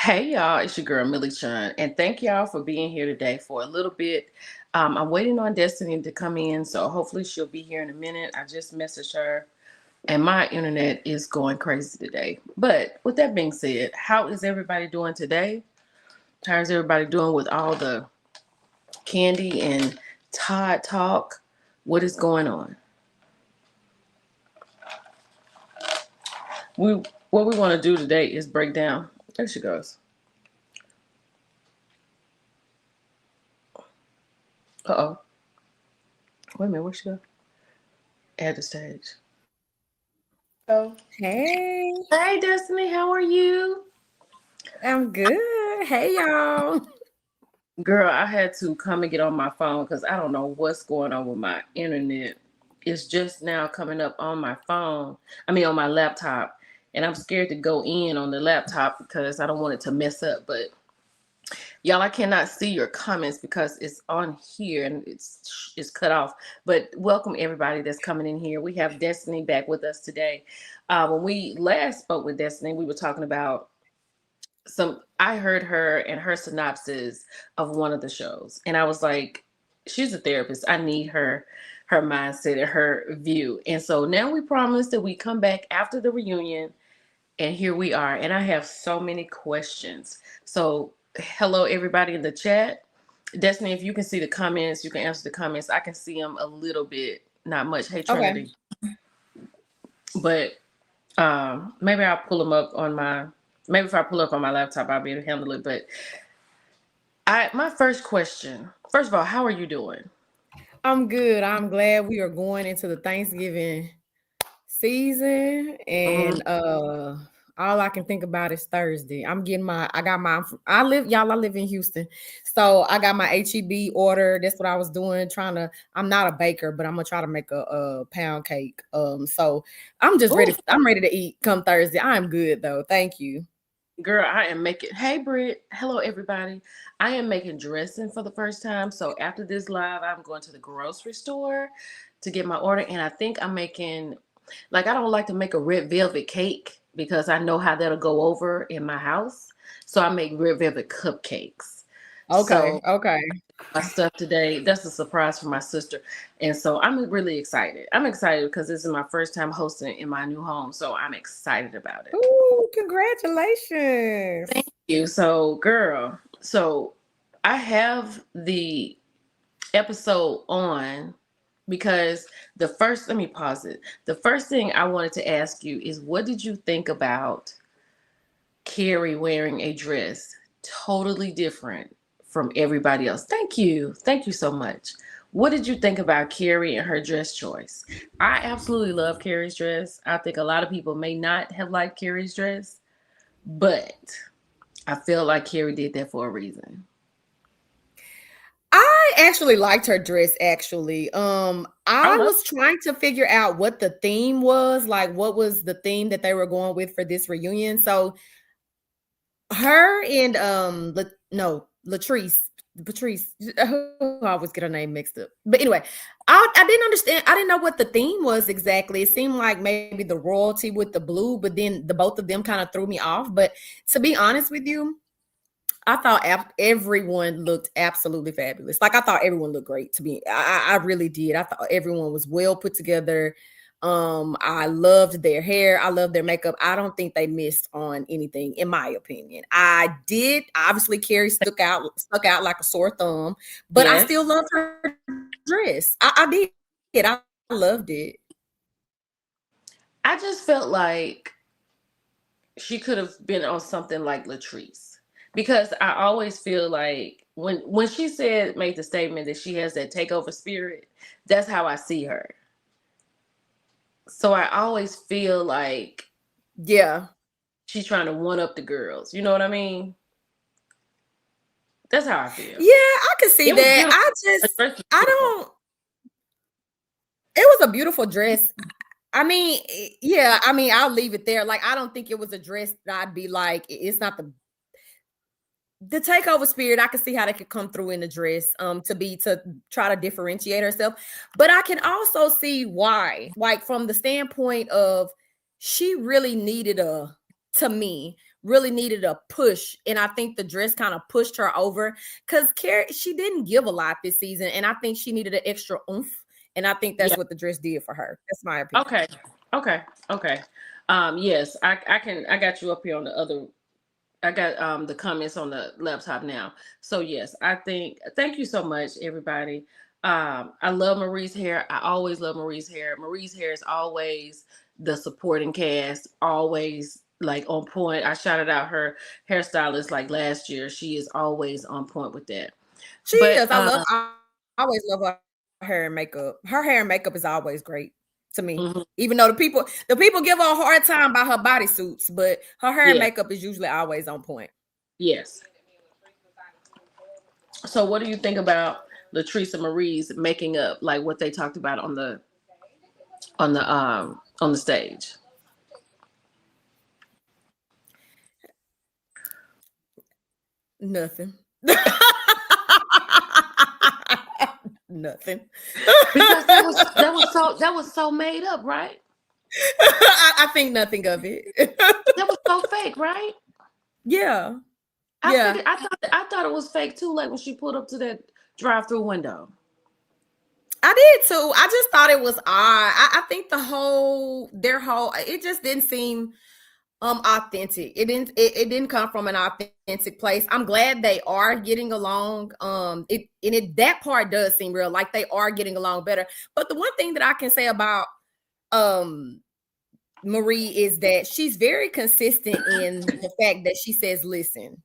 Hey y'all, it's your girl Millie Chun, and thank y'all for being here today for a little bit. I'm waiting on Destiny to come in, so hopefully she'll be here in a minute. I just messaged her, and my internet is going crazy today. But with that being said, how is everybody doing today? How is everybody doing with all the candy and Todd talk? What is going on? We what we want to do today is break down. There she goes. Uh oh. Wait a minute, where she go? At the stage. Oh. Hey, Hey Destiny, how are you? I'm good. Hey, y'all. Girl, I had to come and get on my phone because I don't know what's going on with my internet. It's just now coming up on my phone. On my laptop. And I'm scared to go in on the laptop because I don't want it to mess up. But y'all, I cannot see your comments because it's on here and it's cut off. But welcome everybody that's coming in here. We have Destiny back with us today. When we last spoke with Destiny, we were talking about I heard her and her synopsis of one of the shows, and I was like, she's a therapist. I need her mindset and her view. And so now we promised that we come back after the reunion, and here we are. And I have so many questions. So hello everybody in the chat. Destiny, if you can see the comments, you can answer the comments. I can see them a little bit, not much. Hey Okay. Trinity. But maybe I'll pull them up on my maybe if I pull up on my laptop, I'll be able to handle it. But my first question, first of all, how are you doing? I'm good. I'm glad we are going into the Thanksgiving season, Mhm. and all I can think about is Thursday. I live in Houston. So I got my HEB order. That's what I was doing, I'm not a baker, but I'm gonna try to make a pound cake. So Ooh, I'm ready to eat come Thursday. I'm good though. Thank you. girl, I am making. Hey, Britt. Hello, everybody. I am making dressing for the first time. So after this live, I'm going to the grocery store to get my order, and I think I'm making. Like, I don't like to make a red velvet cake because I know how that'll go over in my house. So I make red velvet cupcakes. So Okay. my stuff today. That's a surprise for my sister. And so I'm really excited. I'm excited because this is my first time hosting in my new home. So I'm excited about it. Ooh, congratulations. Thank you. So, girl, I have the episode on because let me pause it. The first thing I wanted to ask you is what did you think about Carrie wearing a dress totally different from everybody else? Thank you. Thank you so much. What did you think about Carrie and her dress choice? I absolutely love Carrie's dress. I think a lot of people may not have liked Carrie's dress, but I feel like Carrie did that for a reason. I actually liked her dress actually. I I love was trying to figure out what the theme was, like what was the theme that they were going with for this reunion. So her and Latrice, Patrice, I always get her name mixed up. But anyway, I didn't understand. I didn't know what the theme was exactly. It seemed like maybe the royalty with the blue, but then the both of them kind of threw me off. But to be honest with you, I thought everyone looked absolutely fabulous. Like I thought everyone looked great to me. I really did. I thought everyone was well put together. I loved their hair. I loved their makeup. I don't think they missed on anything, in my opinion. I did. Obviously, Carrie stuck out like a sore thumb, but I still Yes. loved her dress. I did. I loved it. I just felt like she could have been on something like Latrice because I always feel like when she made the statement that she has that takeover spirit, that's how I see her. So I always feel like Yeah. she's trying to one up the girls. You know what I mean? That's how I feel. Yeah, I could see It was that. beautiful. The dress was I beautiful. don't, it was a beautiful dress. Yeah, I'll leave it there. Like, I don't think it was a dress that I'd be like, it's not the takeover spirit. I can see how they could come through in the dress, to try to differentiate herself. But I can also see why, like from the standpoint of she really needed to me, really needed a push. And I think the dress kind of pushed her over because she didn't give a lot this season. And I think she needed an extra oomph. And I think that's Yeah. what the dress did for her. That's my opinion. Okay. Okay. Okay. Yes, I got you up here on the other. I got the comments on the laptop now. So yes, thank you so much, everybody. I love Marie's hair. I always love Marie's hair. Marie's hair is always the supporting cast, always like on point. I shouted out her hairstylist like last year. She is always on point with that. She But is. I always love her hair and makeup. Her hair and makeup is always great to me. mhm, Even though the people give her a hard time by her bodysuits, but her hair and yeah, makeup is usually always on point. yes. So what do you think about Latrice Marie's making up, like what they talked about on the stage? Nothing. Nothing. Because that was so made up, right? I think nothing of it. That was so fake, right? Yeah. I Yeah. figured I thought it was fake too, like when she pulled up to that drive-through window. I did too. I just thought it was odd. I think their whole it just didn't seem authentic. It didn't come from an authentic place. I'm glad they are getting along. That part does seem real, like they are getting along better. But the one thing that I can say about um Marie is that she's very consistent in the fact that she says, listen,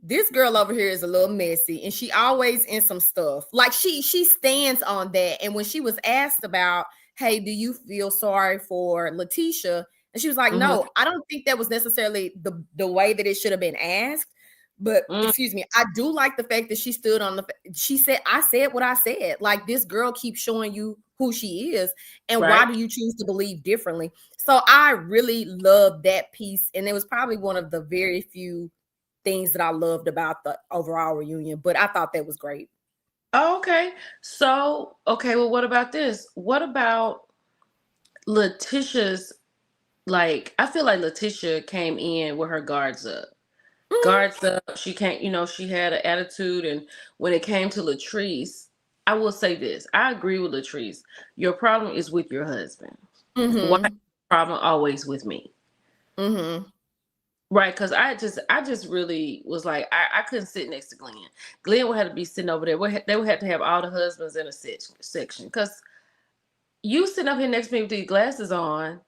this girl over here is a little messy and she always in some stuff. Like she stands on that. And when she was asked about, hey, do you feel sorry for Letitia? And she was like, Hmm. no, I don't think that was necessarily the way that it should have been asked. But Mm, excuse me, I do like the fact that she stood on she said, I said what I said. Like, this girl keeps showing you who she is. And why right. do you choose to believe differently? So I really love that piece. And it was probably one of the very few things that I loved about the overall reunion, but I thought that was great. Oh, okay. So, okay, well, what about this? What about Letitia's, like, I feel like Letitia came in with her guards up. Guards up. She can't, she had an attitude. And when it came to Latrice, I will say this. I agree with Latrice. Your problem is with your husband. Why is Mm-hmm. the problem always with me? Mm-hmm. Right, because I just really was like, I couldn't sit next to Glenn. Glenn would have to be sitting over there. They would have to have all the husbands in a section. Because you sitting up here next to me with these glasses on,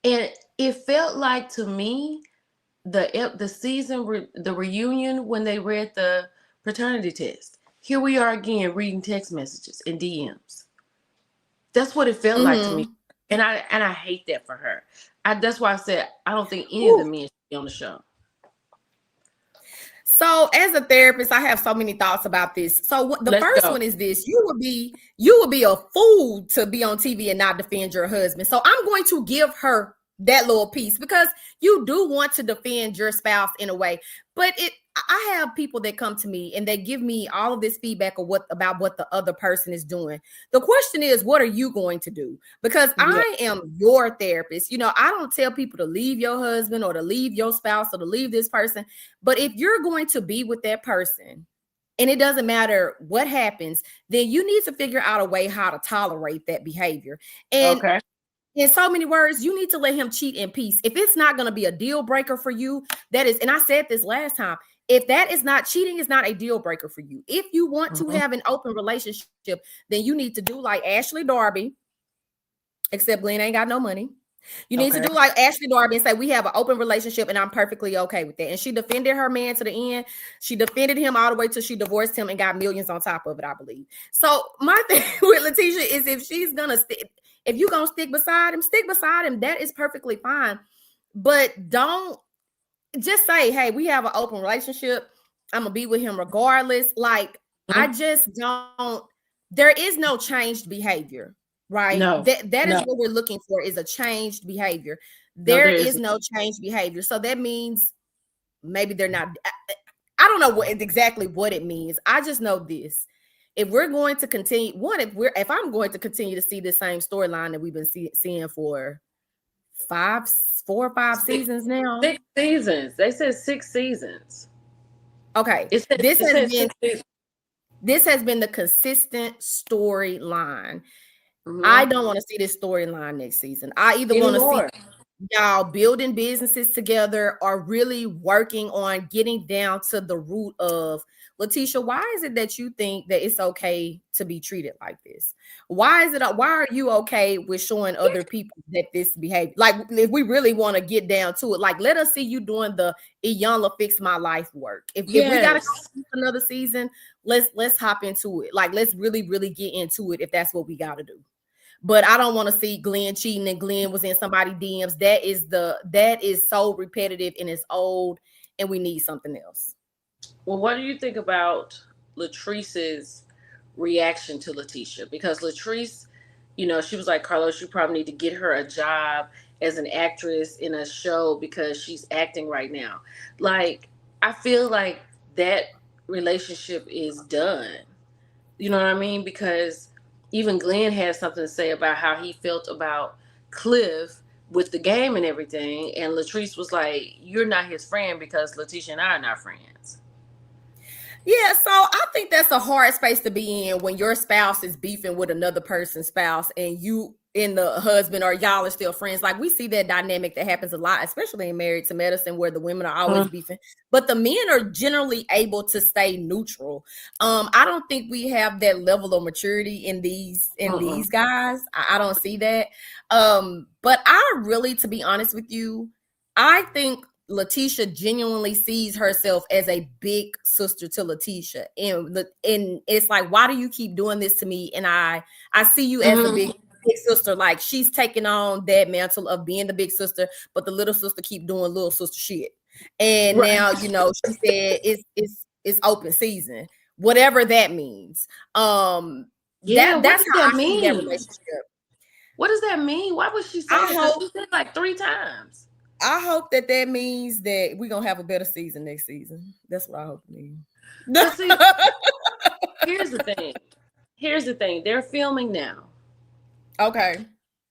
and it felt like to me the season the reunion when they read the paternity test. Here we are again reading text messages and DMs. That's what it felt like to me, Mm-hmm. and I hate that for her. That's why I said I don't think any of the Whew. men should be on the show. So, as a therapist, I have so many thoughts about this. So, the Let's first go. one is this: you would be a fool to be on TV and not defend your husband. So, I'm going to give her that little piece because you do want to defend your spouse in a way. But I have people that come to me and they give me all of this feedback of about what the other person is doing. The question is, what are you going to do? Because Yeah. I am your therapist. I don't tell people to leave your husband or to leave your spouse or to leave this person. But if you're going to be with that person and it doesn't matter what happens, then you need to figure out a way how to tolerate that behavior. And Okay. in so many words, you need to let him cheat in peace. If it's not going to be a deal breaker for you, that is, and I said this last time, if that is not cheating, is not a deal breaker for you. If you want to Mhm. have an open relationship, then you need to do like Ashley Darby, except Glenn ain't got no money. You need to Okay. do like Ashley Darby and say, we have an open relationship and I'm perfectly okay with that. And she defended her man to the end. She defended him all the way till she divorced him and got millions on top of it, I believe. So my thing with Letitia is if she's going to stick, if you're going to stick beside him, stick beside him. That is perfectly fine. But don't just say, hey, we have an open relationship. I'm going to be with him regardless. Like, I Mhm. just don't, there is no changed behavior, right? No. That is No. what we're looking for, is a changed behavior. No, There there is isn't. no changed behavior. So that means maybe they're not, I don't know exactly what it means. I just know this. If we're going to continue, if I'm going to continue to see the same storyline that we've been seeing for 4 or 5 seasons now. 6 seasons. They said 6 seasons. Okay, It said 6 seasons. this has been the consistent storyline. I Mm-hmm. don't want to see this storyline next season. I either want to see Anymore. y'all building businesses together or really working on getting down to the root of Letitia. Why is it that you think that it's okay to be treated like this? Why are you okay with showing other people that this behavior? Like, if we really want to get down to it, like, let us see you doing the Iyanla fix my life work. If we gotta Yes. go another season, let's hop into it. Like, let's really get into it if that's what we gotta do. But I don't want to see Glenn cheating and Glenn was in somebody's DMs. That is so repetitive and it's old, and we need something else. Well, what do you think about Latrice's reaction to Letitia? Because Latrice, she was like, Carlos, you probably need to get her a job as an actress in a show because she's acting right now. Like, I feel like that relationship is done. You know what I mean? Because even Glenn had something to say about how he felt about Cliff with the game and everything. And Latrice was like, you're not his friend because Letitia and I are not friends. Yeah, so I think that's a hard space to be in when your spouse is beefing with another person's spouse and you and the husband or y'all are still friends. Like, we see that dynamic that happens a lot, especially in Married to Medicine, where the women are always beefing, but the men are generally able to stay neutral. I don't think we have that level of maturity in these guys. I don't see that. But I really, to be honest with you, I think Letitia genuinely sees herself as a big sister to Letitia, and it's like, why do you keep doing this to me? And I see you as a big sister. Like, she's taking on that mantle of being the big sister, but the little sister keep doing little sister shit. And Right. now, she said it's open season, whatever that means. Yeah, what That's does how that I see that mean? relationship. What does that mean? Why would she say that? I Because hope she said it like 3 times. I hope that means that we're gonna have a better season next season. That's what I hope it means. But see, here's the thing. Here's the thing. They're filming now. Okay.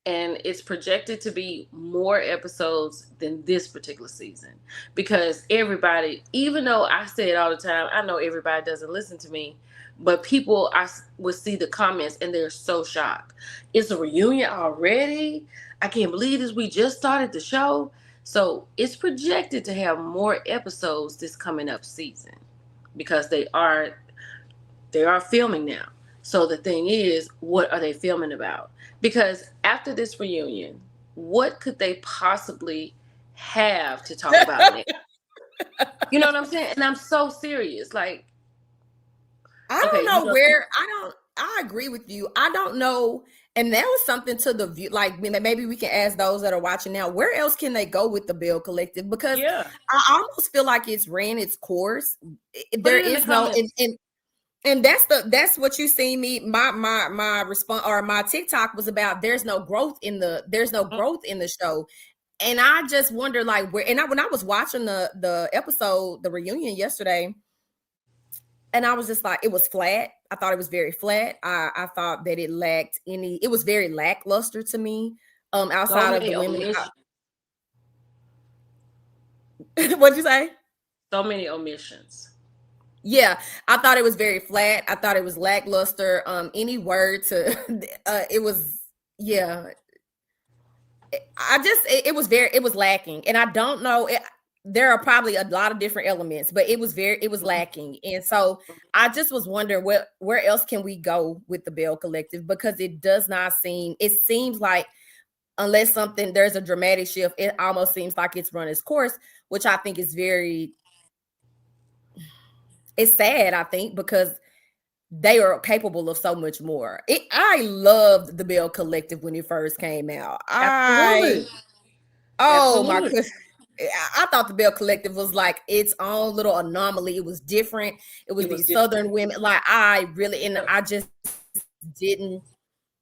And it's projected to be more episodes than this particular season. Because everybody, even though I say it all the time, I know everybody doesn't listen to me, but people, I would see the comments and they're so shocked. It's a reunion already? I can't believe this. We just started the show. So it's projected to have more episodes this coming up season because they are filming now. So the thing is, what are they filming about? Because after this reunion, what could they possibly have to talk about next? You know what I'm saying? And I'm so serious. Like, I don't okay, know where I agree with you. I don't know. And that was something to the view. Like, maybe we can ask those that are watching now, where else can they go with the Belle Collective? Because yeah, I almost feel like it's ran its course. put There it in the is no, comments. and that's what you see me. My response or my TikTok was about there's no growth in the show. And I just wonder, like, where, and when I was watching the episode, the reunion yesterday, and I was just like, it was flat. I thought it was very flat. I thought that it was very lackluster to me. So Outside of the many women. omissions. What'd you say? So many omissions. Yeah, I thought it was very flat. I thought it was lackluster. Any word to it was, yeah. It was lacking, and I don't know. There are probably a lot of different elements, but it was lacking, and so I just was wondering where else can we go with the Belle Collective, because it does not seem. It seems like unless there's a dramatic shift, it almost seems like it's run its course, which I think is it's sad, I think, because they are capable of so much more. I loved the Belle Collective when it first came out. Absolutely. Oh my Absolutely. goodness. I thought the Belle Collective was like its own little anomaly. It was different. It was It was these different. Southern women. Like, I just didn't.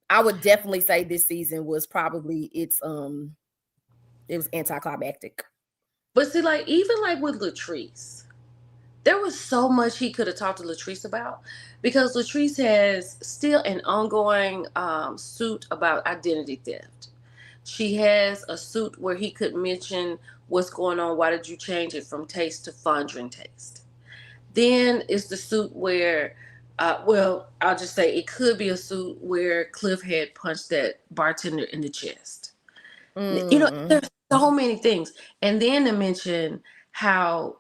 I would definitely say this season was probably it was anticlimactic. But see, like, even like with Latrice, there was so much he could have talked to Latrice about because Latrice has still an ongoing suit about identity theft. She has a suit where he could mention what's going on. Why did you change it from taste to fondling taste? Then it's the suit where, well, I'll just say it could be a suit where Cliff had punched that bartender in the chest. Mm. There's so many things. And then to mention how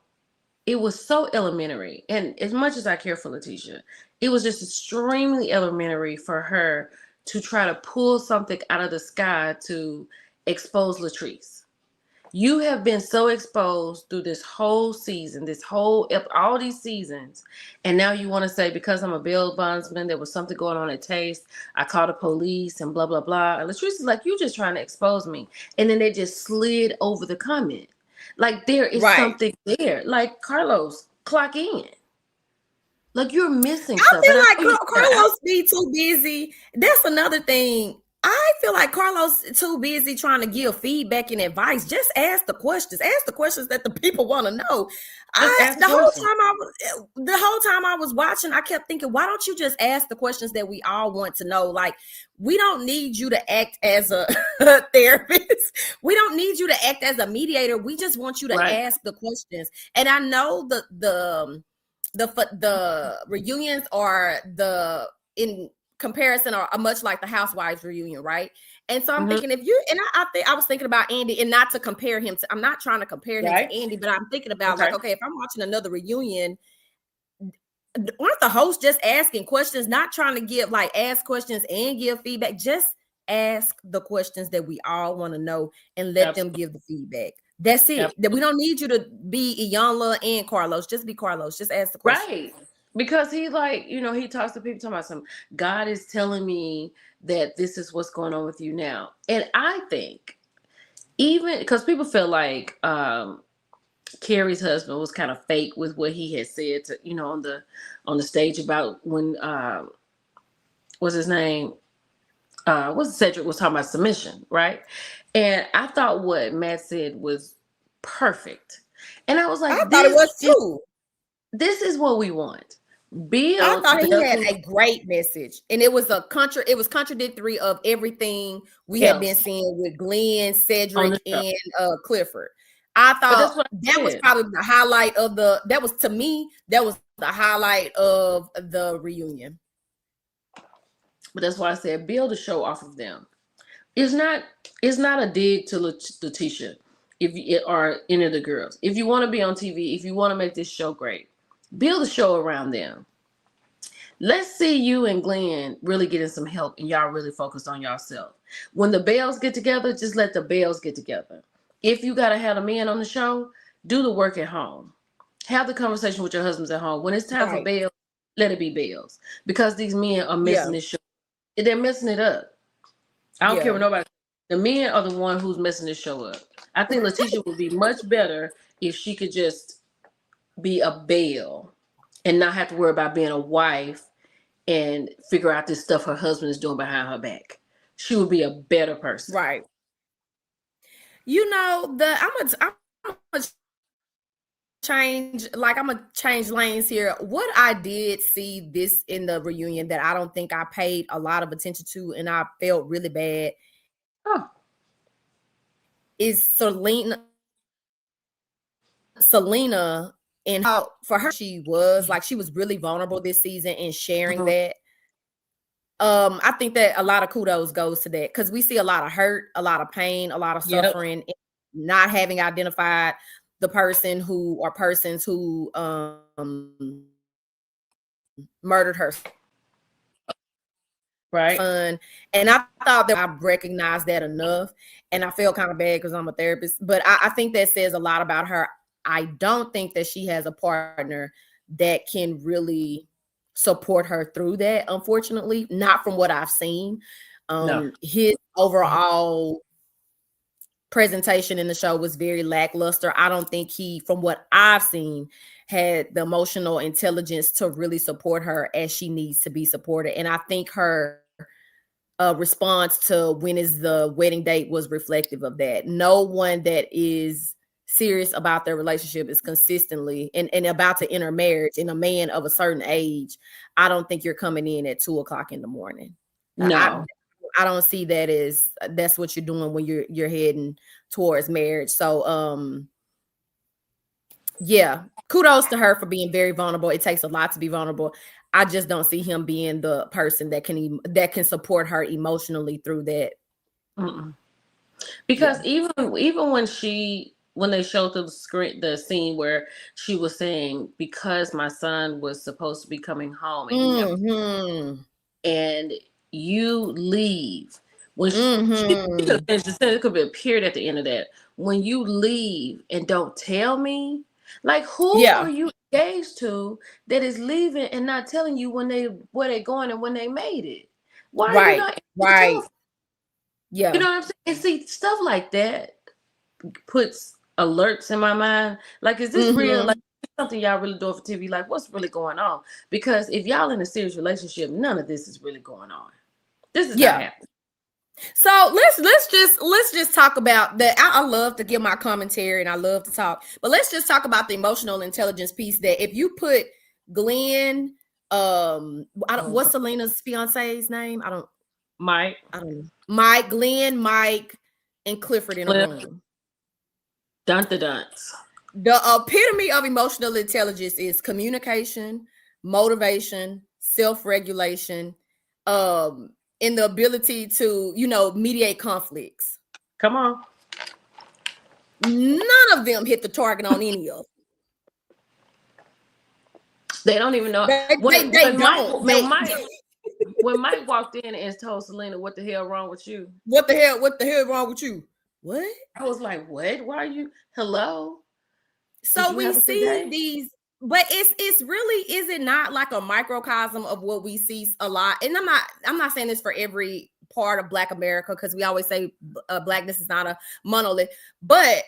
it was so elementary. And as much as I care for Letitia, it was just extremely elementary for her to try to pull something out of the sky to expose Latrice. You have been so exposed through this whole season, all these seasons, and now you want to say because I'm a bail bondsman, there was something going on at Taste. I called the police and blah blah blah. And Latrice is like, you just trying to expose me, and then they just slid over the comment. Like there is Right. something there. Like Carlos, clock in. Like you're missing I stuff, feel and I know like you said Carlos be too busy. That's another thing. I feel like Carlos too busy trying to give feedback and advice. Just ask the questions. Ask the questions that the people want to know. just ask The the whole question. time I was watching, I kept thinking, why don't you just ask the questions that we all want to know? Like, we don't need you to act as a therapist. We don't need you to act as a mediator. We just want you to Right. ask the questions. And I know the reunions are the in comparison are much like the Housewives reunion, right? And so I'm Mm-hmm. thinking if you and I think I was thinking about Andy, and not to compare him to, I'm not trying to compare him Right. to Andy, but I'm thinking about like, Okay. okay, if I'm watching another reunion, aren't the hosts just asking questions, not trying to give like ask questions and give feedback? Just ask the questions that we all want to know and let them Absolutely. give the feedback. That's it. That we don't need you to be Iyanla and Carlos. Just be Carlos. Just ask the questions. Right. Because he like, he talks to people talking about some God is telling me that this is what's going on with you now. And I think even because people feel like Carrie's husband was kind of fake with what he had said to, on the stage about when what's his name? What's Cedric was talking about submission, right? And I thought what Matt said was perfect. And I was I like, thought it was too. this is what we want. I Build thought he had the a great message, and it was it was contradictory of everything we had been else seeing with Glenn, on the Cedric, show. and Clifford. I But thought that's what I that was said. probably the highlight of that was to me, that was the highlight of the reunion. But that's why I said build a show off of them. It's not it's not a dig to Letitia if you or any of the girls. If you want to be on TV, if you want to make this show great, build a show around them. Let's see you and Glenn really getting some help and y'all really focus on yourself. When the Bells get together, just let the Bells get together. If you gotta have a man on the show, do the work at home. Have the conversation with your husbands at home. When it's time for Right. Bells, let it be Bells. Because these men are Yeah. messing this show. They're messing it up. I don't care Yeah. what nobody. The men are the one who's messing this show up. I think Letitia would be much better if she could just be a Belle and not have to worry about being a wife and figure out this stuff her husband is doing behind her back. She would be a better person. Right. I'm gonna change lanes here. What I did see this in the reunion that I don't think I paid a lot of attention to, and I felt really bad, Oh. is Selena and how for her she was really vulnerable this season and sharing Mhm. that. I think that a lot of kudos goes to that because we see a lot of hurt, a lot of pain, a lot of Yep. suffering, not having identified the person who or persons who murdered her Right. son. And I thought that I recognized that enough. And I feel kind of bad because I'm a therapist, but I think that says a lot about her. I don't think that she has a partner that can really support her through that, unfortunately, not from what I've seen. No. His overall presentation in the show was very lackluster. I don't think he, from what I've seen, had the emotional intelligence to really support her as she needs to be supported. And I think her response to when is the wedding date was reflective of that. No one that is serious about their relationship is consistently and about to enter marriage, and a man of a certain age, I don't think you're coming in at 2:00 in the morning. I No. I don't see that as that's what you're doing when you're heading towards marriage. So yeah, kudos to her for being very vulnerable. It takes a lot to be vulnerable. I just don't see him being the person that can support her emotionally through that. Mm-mm. Because even when they showed the scene where she was saying, because my son was supposed to be coming home and he never, Mm-hmm. and you leave when she could have Mm-hmm. finished the sentence. It could be a period at the end of that. When you leave and don't tell me, like, who Yeah. are you engaged to that is leaving and not telling you where they're going and when they made it? Why are you Right. not answering the Right. telephone? You Yeah. know what I'm saying? And see, stuff like that puts alerts in my mind. Like, is this real? Like, Mm-hmm. something y'all really doing for TV? Like, what's really going on? Because if y'all in a serious relationship, none of this is really going on. This is not Yeah. happening. So let's just talk about that. I love to give my commentary and I love to talk, but let's just talk about the emotional intelligence piece. That if you put Glenn, what's Selena's fiance's name? Mike, I don't know. Mike, Glenn, Mike, and Clifford in a room. dun the dunce. The epitome of emotional intelligence is communication, motivation, self-regulation, and the ability to, mediate conflicts. Come on. None of them hit the target on any of They don't even know them. They don't. When Mike walked in and told Selena, "What the hell wrong with you?" What the hell? What the hell wrong with you? What? I was like, "What? Why are you? Hello? Did So you we have a good see day?" these, but it's really, is it not like a microcosm of what we see a lot? And I'm not saying this for every part of Black America, because we always say Blackness is not a monolith, but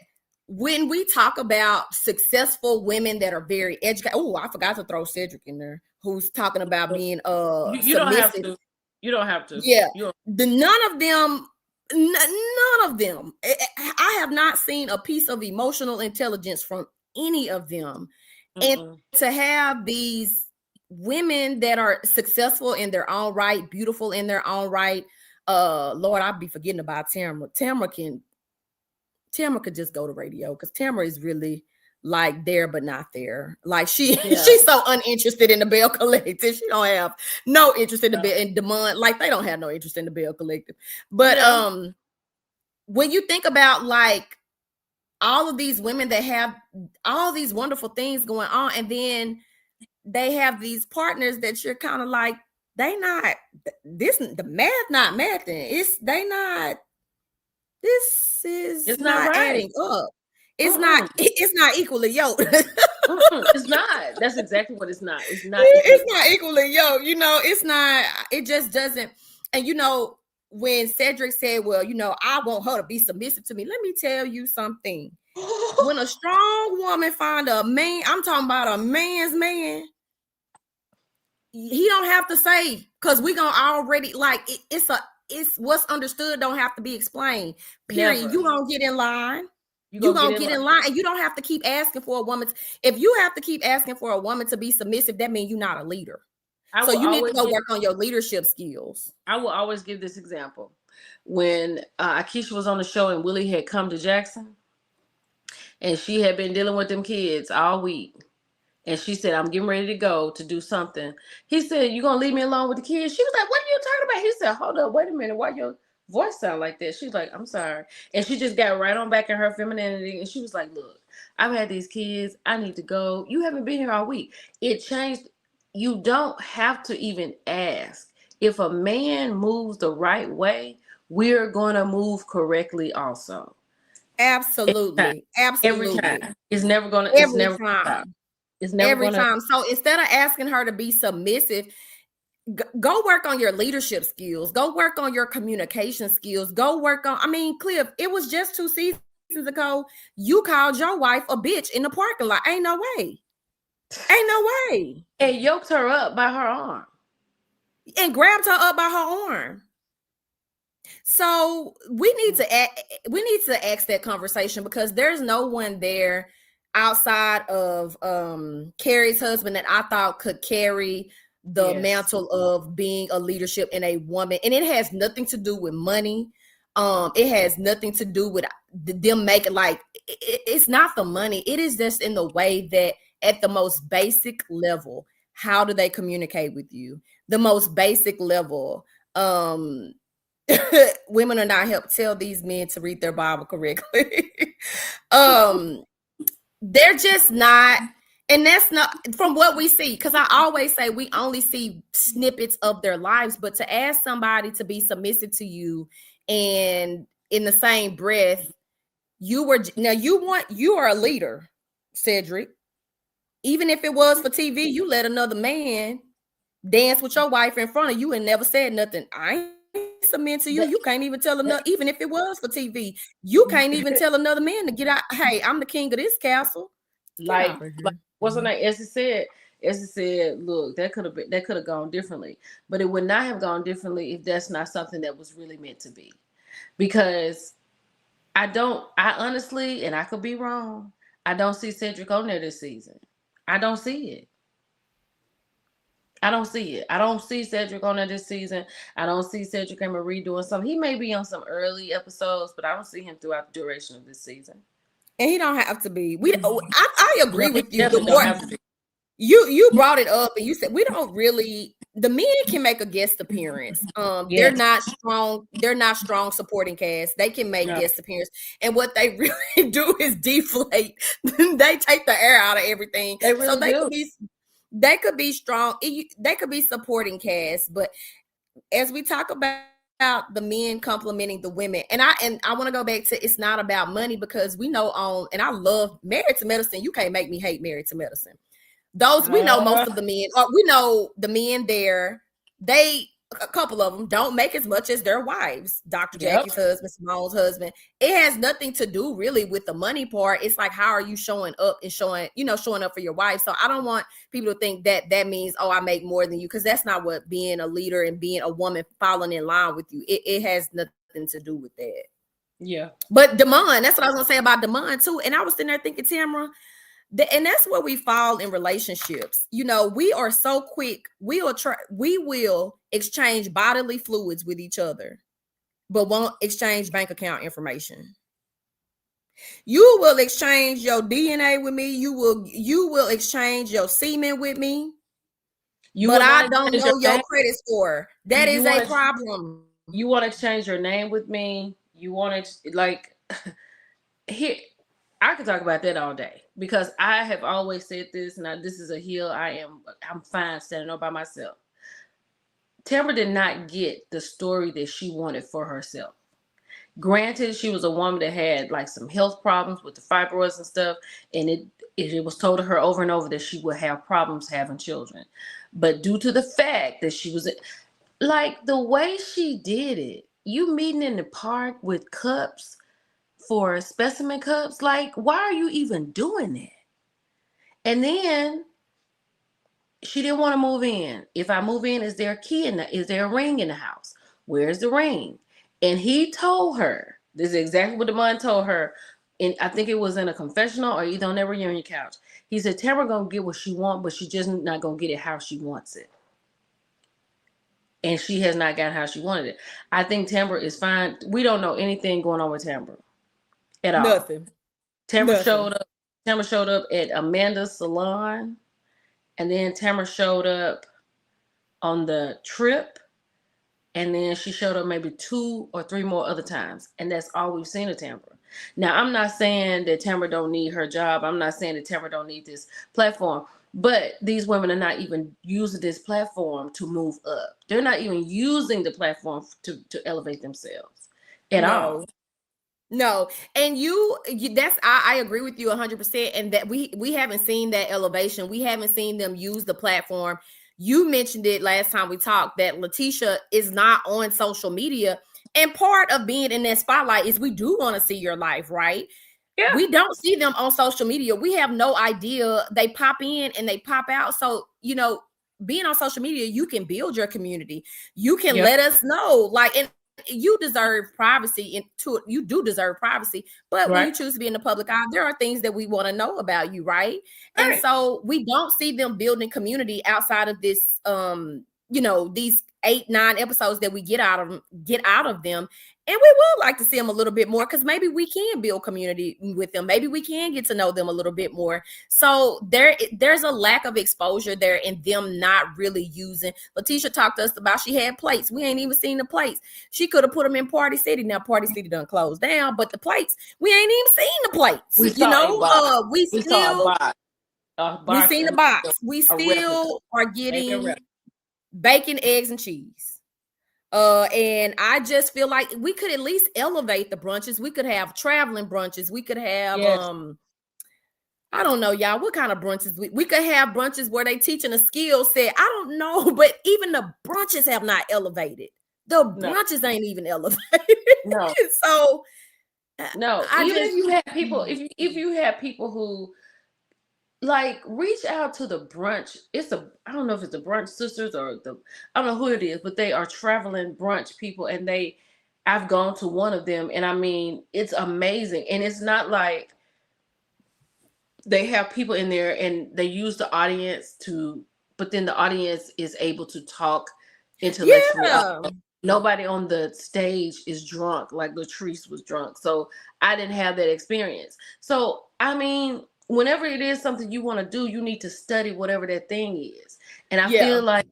when we talk about successful women that are very educated, oh, I forgot to throw Cedric in there, who's talking about being You don't have submissive. to. You don't have to. Yeah, You don't. none of them. None of them. I have not seen a piece of emotional intelligence from any of them. And Mm-mm. to have these women that are successful in their own right, beautiful in their own right. Lord, I'd be forgetting about Tamara. Tamara could just go to radio, because Tamara is really like there but not there. Like she's so uninterested in the Belle Collective. She don't have no interest in the Belle and Demond. Like, they don't have no interest in the Belle Collective. But when you think about like all of these women that have all these wonderful things going on, and then they have these partners that you're kind of like, they not this, the math not mathing. This is It's not not right. adding up. It's not equally yoked. It's not. That's exactly what it's not. It's not equal. It's not equally yoked. It's not, it just doesn't. And when Cedric said, well, I want her to be submissive to me. Let me tell you something. When a strong woman find a man, I'm talking about a man's man, he don't have to say, because we gonna already, like, it's what's understood don't have to be explained. Period. Never. You gonna get in line. You gonna get in line, and you don't have to keep asking for a woman. If you have to keep asking for a woman to be submissive, that means you're not a leader. So you need to go work on your leadership skills. I will always give this example. When Akeisha was on the show and Willie had come to Jackson, and she had been dealing with them kids all week, and she said, "I'm getting ready to go to do something." He said, "You gonna leave me alone with the kids?" She was like, "What are you talking about?" He said, "Hold up, wait a minute. Why your voice sound like that?" She's like, "I'm sorry." And she just got right on back in her femininity, and she was like, "Look, I've had these kids. I need to go. You haven't been here all week." It changed. You don't have to even ask. If a man moves the right way, we're gonna move correctly also. Absolutely. Every Absolutely. time. It's never gonna Every time. it's never Every gonna time. So instead of asking her to be submissive, go work on your leadership skills. Go work on your communication skills. Go work on, Cliff, it was just 2 seasons ago, you called your wife a bitch in the parking lot. Ain't no way. Ain't no way. And yoked her up by her arm. And grabbed her up by her arm. So we need to ask that conversation, because there's no one there outside of Carrie's husband that I thought could carry the Yes. mantle of being a leadership and a woman, and it has nothing to do with money. It has nothing to do with them making like it's not the money. It is just in the way that at the most basic level, how do they communicate with you? The most basic level. Women are not helped tell these men to read their Bible correctly. um they're just not, and that's not from what we see, because I always say we only see snippets of their lives, but to ask somebody to be submissive to you, and in the same breath you are a leader, Cedric. Even if it was for TV, you let another man dance with your wife in front of you and never said nothing. I ain't submit to you. You can't even tell another, even if it was for TV, you can't even tell another man to get out. Hey, I'm the king of this castle. Get out of Like here. what's her name? Essie said, look, that could have gone differently. But it would not have gone differently if that's not something that was really meant to be. Because I honestly, and I could be wrong, I don't see Cedric on there this season. I don't see it. I don't see it. I don't see Cedric on there this season. I don't see Cedric and Marie doing something. He may be on some early episodes, but I don't see him throughout the duration of this season. And he don't have to be. I agree No, he with you. The definitely don't more have to be. you brought it up and you said we don't really, the men can make a guest appearance. They're Yes. not strong, supporting cast. They can make No, guest appearance, and what they really do is deflate. They take the air out of everything. they So really do. they could be strong, they could be supporting cast. But as we talk about the men complimenting the women, and I want to go back to, it's not about money, because we know and I love Married to Medicine. You can't make me hate Married to Medicine. Those, we know most Uh, of the men, or we know the men there, they, a couple of them don't make as much as their wives. Dr. yep. Jackie's husband, Simone's husband. It has nothing to do really with the money part. It's like, how are you showing up and showing up for your wife? So I don't want people to think that that means, oh, I make more than you, because that's not what being a leader and being a woman falling in line with you. It has nothing to do with that. Yeah. But Damon, that's what I was gonna say about Damon too. And I was sitting there thinking, Tamara, and that's where we fall in relationships. We are so quick. We will exchange bodily fluids with each other, but won't exchange bank account information. You will exchange your DNA with me. You will exchange your semen with me, You but will I not don't exchange your know your name. credit score. That You is a want to problem. you want to exchange your name with me. You want to like here. I could talk about that all day because I have always said this, and this is a hill I'm fine standing up by myself. Tamara did not get the story that she wanted for herself. Granted, she was a woman that had like some health problems with the fibroids and stuff, and it was told to her over and over that she would have problems having children. But due to the fact that she was like the way she did it, you meeting in the park with cups for specimen cups, like why are you even doing that? And then she didn't want to move in. If I move in, is there a key is there a ring in the house? Where's the ring? And he told her, this is exactly what the man told her, and I think it was in a confessional or either on their reunion couch. He said, Tamara gonna get what she want, but she just not gonna get it how she wants it. And she has not gotten how she wanted it. I think Tamara is fine. We don't know anything going on with Tamara at all. Nothing. Tamara Nothing. showed up. Tamara showed up at Amanda's salon, and then Tamara showed up on the trip, and then she showed up maybe 2 or 3 more other times, and that's all we've seen of Tamara. Now, I'm not saying that Tamara don't need her job. I'm not saying that Tamara don't need this platform, but these women are not even using this platform to move up. They're not even using the platform to elevate themselves at all. No. No, and that's I agree with you 100%, and that we haven't seen that elevation. We haven't seen them use the platform. You mentioned it last time we talked that Letitia is not on social media, and part of being in that spotlight is we do want to see your life, right? Yeah. We don't see them on social media. We have no idea. They pop in and they pop out. So, being on social media, you can build your community. You can let us know. Like, and you deserve privacy, you do deserve privacy, but when Right. you choose to be in the public eye, there are things that we want to know about you, right? And Right. so we don't see them building community outside of this, these 8-9 episodes that we get out of them. And we would like to see them a little bit more, because maybe we can build community with them. Maybe we can get to know them a little bit more. So there's a lack of exposure there, and them not really using. Letitia talked to us about, she had plates. We ain't even seen the plates. She could have put them in Party City. Now Party City done closed down, but the plates, we ain't even seen the plates. We saw a box. We We saw a still box. A we box seen the and box. We a replica. still are Maybe a getting replica. bacon, eggs, and cheese. And I just feel like we could at least elevate the brunches. We could have traveling brunches. We could have Yes. I don't know, y'all, what kind of brunches we could have brunches where they teaching a skill set. I don't know, but even the brunches have not elevated. The brunches ain't even elevated. No. So No, if you have people, if you have people who like reach out to the brunch, I don't know if it's the brunch sisters or I don't know who it is, but they are traveling brunch people, and I've gone to one of them, and I mean, it's amazing. And it's not like they have people in there and they use the audience but then the audience is able to talk intellectually. yeah. Nobody on the stage is drunk like Latrice was drunk. So I didn't have that experience. So, I mean, whenever it is something you want to do, you need to study whatever that thing is. And I feel like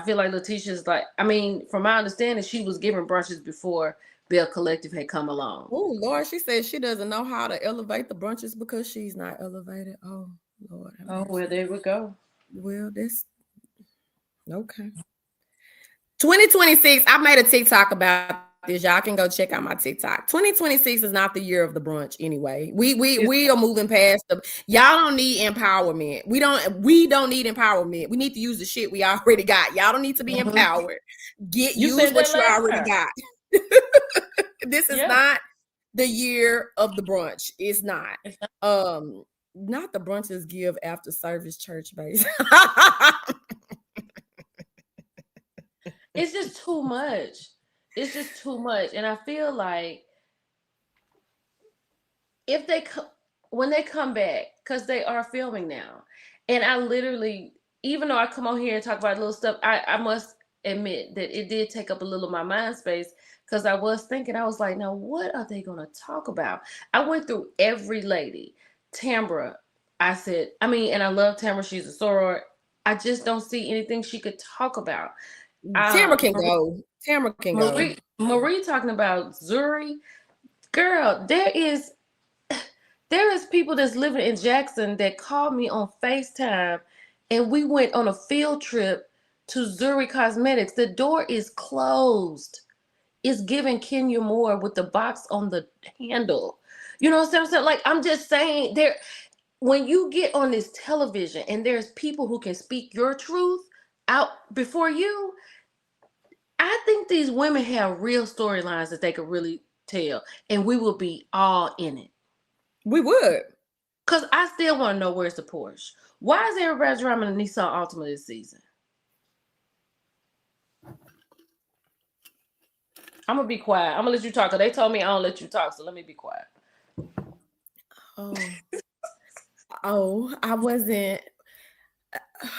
Letitia's like, I mean, from my understanding, she was giving brunches before Belle Collective had come along. Oh, Lord, she said she doesn't know how to elevate the brunches because she's not elevated. Oh, Lord. Oh, well, there we go. Well, this, okay. 2026, I made a TikTok about this. Y'all can go check out my TikTok. 2026 is not the year of the brunch anyway. We are moving past y'all don't need empowerment. We don't need empowerment. We need to use the shit we already got. Y'all don't need to be empowered. Use what you already got. This is not the year of the brunch. It's not. Not the brunches give after service church base. It's just too much. It's just too much. And I feel like if when they come back, because they are filming now, and I literally, even though I come on here and talk about little stuff, I must admit that it did take up a little of my mind space, because I was thinking, I was like, now what are they going to talk about? I went through every lady. Tambra, I said, I mean, and I love Tambra. She's a soror. I just don't see anything she could talk about. Tamara can go. Tamara can go. Marie talking about Zuri. Girl, there is people that's living in Jackson that called me on FaceTime, and we went on a field trip to Zuri Cosmetics. The door is closed. It's giving Kenya Moore with the box on the handle. You know what I'm saying? Like, I'm just saying, when you get on this television and there's people who can speak your truth out before you, I think these women have real storylines that they could really tell, and we will be all in it. We would. Because I still want to know, where's the Porsche? Why is everybody driving a Nissan Altima this season? I'm going to be quiet. I'm going to let you talk, because they told me I don't let you talk, so let me be quiet. Oh, I wasn't.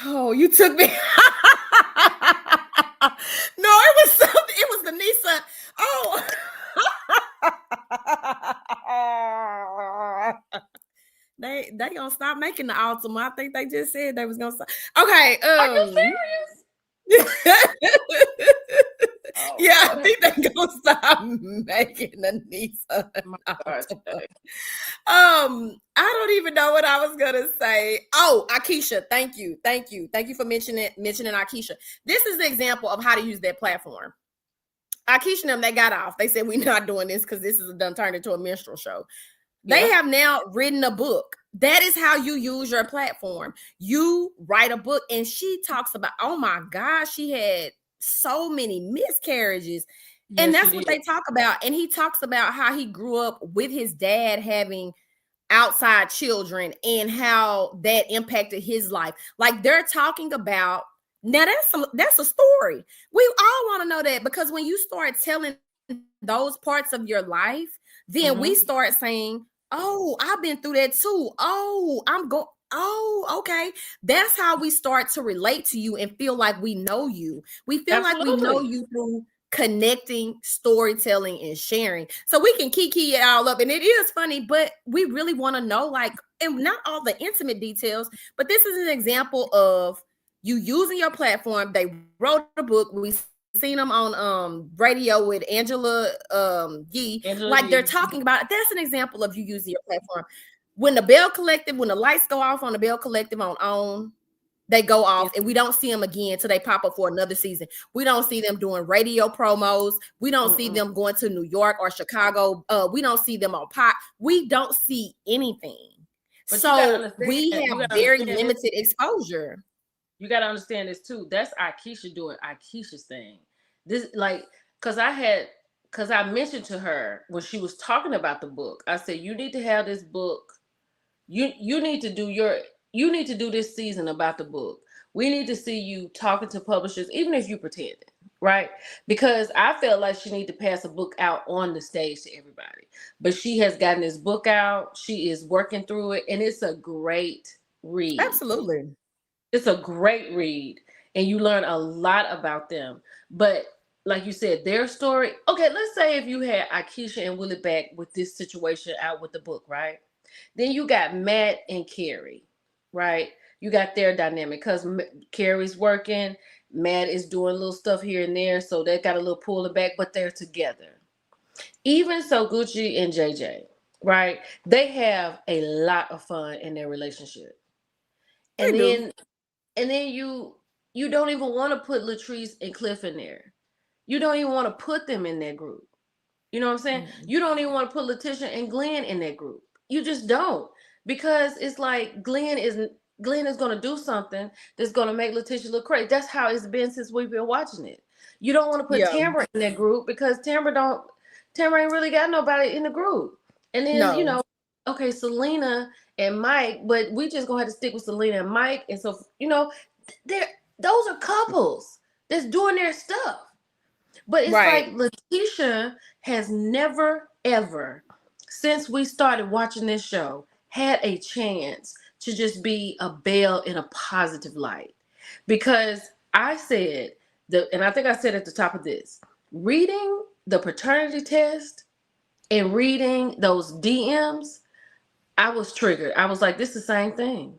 Oh, you took me. No, it was something. It was the Nissan. Oh. They gonna stop making the Altima. I think they just said they was gonna stop. Okay. Are you serious? Yeah, I think they're gonna stop making the Nissan. I don't even know what I was gonna say. Oh, Akeisha, thank you for mentioning Akeisha. This is the example of how to use that platform. Akeisha and them, they got off. They said, we're not doing this because this is done turned into a minstrel show. They have now written a book. That is how you use your platform. You write a book, and she talks about, oh my God, she had so many miscarriages. Yes, and that's what they talk about. And he talks about how he grew up with his dad having outside children and how that impacted his life. Like, they're talking about, now that's a story. We all want to know that, because when you start telling those parts of your life, then we Mm-hmm. start saying, oh, I've been through that too. Oh, okay. That's how we start to relate to you and feel like we know you. We feel like we know Absolutely. you through connecting, storytelling, and sharing. So we can kiki it all up. And it is funny, but we really want to know, like, and not all the intimate details, but this is an example of you using your platform. They wrote a book. We seen them on radio with Angela Yee. Like, they're Angela talking Yee. about, that's an example of you using your platform. When the Bell Collective, when the lights go off on the Bell Collective on, they go Yeah. off and we don't see them again till they pop up for another season. We don't see them doing radio promos. We don't see Mm-mm. them going to New York or Chicago. We don't see them on pot. We don't see anything. But you gotta So understand. we You have gotta very understand this. limited exposure. You gotta understand this too. That's Akeisha doing Akeisha's thing. This like because I mentioned to her when she was talking about the book. I said you need to have this book. You need to do you need to do this season about the book. We need to see you talking to publishers, even if you pretend it, right? Because I felt like she needed to pass a book out on the stage to everybody. But she has gotten this book out. She is working through it, and it's a great read. Absolutely. It's a great read, and you learn a lot about them. But like you said, their story. Okay, let's say if you had Akeisha and Willie back with this situation out with the book, right? Then you got Matt and Carrie, right? You got their dynamic because Carrie's working, Matt is doing little stuff here and there, so they got a little pulling back, but they're together. Even so, Gucci and JJ, right? They have a lot of fun in their relationship, and They do. then you don't even want to put Latrice and Cliff in there. You don't even want to put them in that group. You know what I'm saying? Mm-mm. You don't even want to put Letitia and Glenn in that group. You just don't. Because it's like Glenn is gonna do something that's gonna make Letitia look crazy. That's how it's been since we've been watching it. You don't want to put Yeah. Tamara in that group because Tamara ain't really got nobody in the group. And then, No. okay, Selena and Mike, but we just gonna have to stick with Selena and Mike. And so, they're those are couples that's doing their stuff. But it's like Right. Letitia has never, ever, since we started watching this show, had a chance to just be a Belle in a positive light. Because I said, and I think I said at the top of this, reading the paternity test and reading those DMs, I was triggered. I was like, this is the same thing.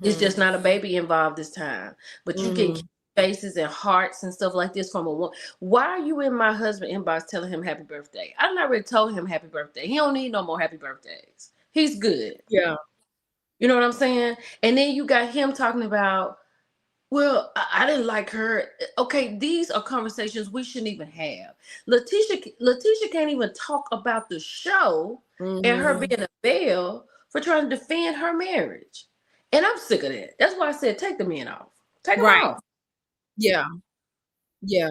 It's Mm-hmm. just not a baby involved this time. But you can Mm-hmm. keep faces and hearts and stuff like this from a woman. Why are you in my husband inbox telling him happy birthday? I not already told him happy birthday. He don't need no more happy birthdays. He's good. Yeah. You know what I'm saying? And then you got him talking about, well, I didn't like her. Okay, these are conversations we shouldn't even have. Letitia can't even talk about the show and her Mm-hmm. being a Belle for trying to defend her marriage. And I'm sick of that. That's why I said take the men off. Take them Right. off. Yeah. Yeah.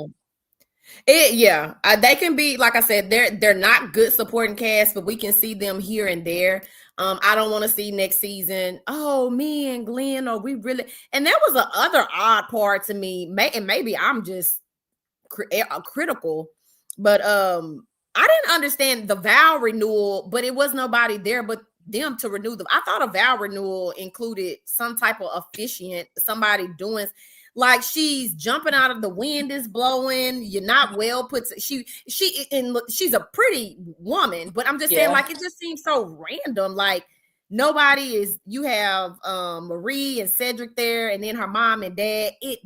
Yeah, they can be, like I said, they're not good supporting cast, but we can see them here and there. I don't want to see next season. Oh, me and Glenn, or we really? And that was the other odd part to me. And maybe I'm just critical, but I didn't understand the vow renewal, but it was nobody there but them to renew them. I thought a vow renewal included some type of officiant, somebody doing, like, she's jumping out of the wind is blowing. You're not well put. She and look, she's a pretty woman, but I'm just saying, Yeah. like, it just seems so random. Like, nobody is. You have Marie and Cedric there, and then her mom and dad. It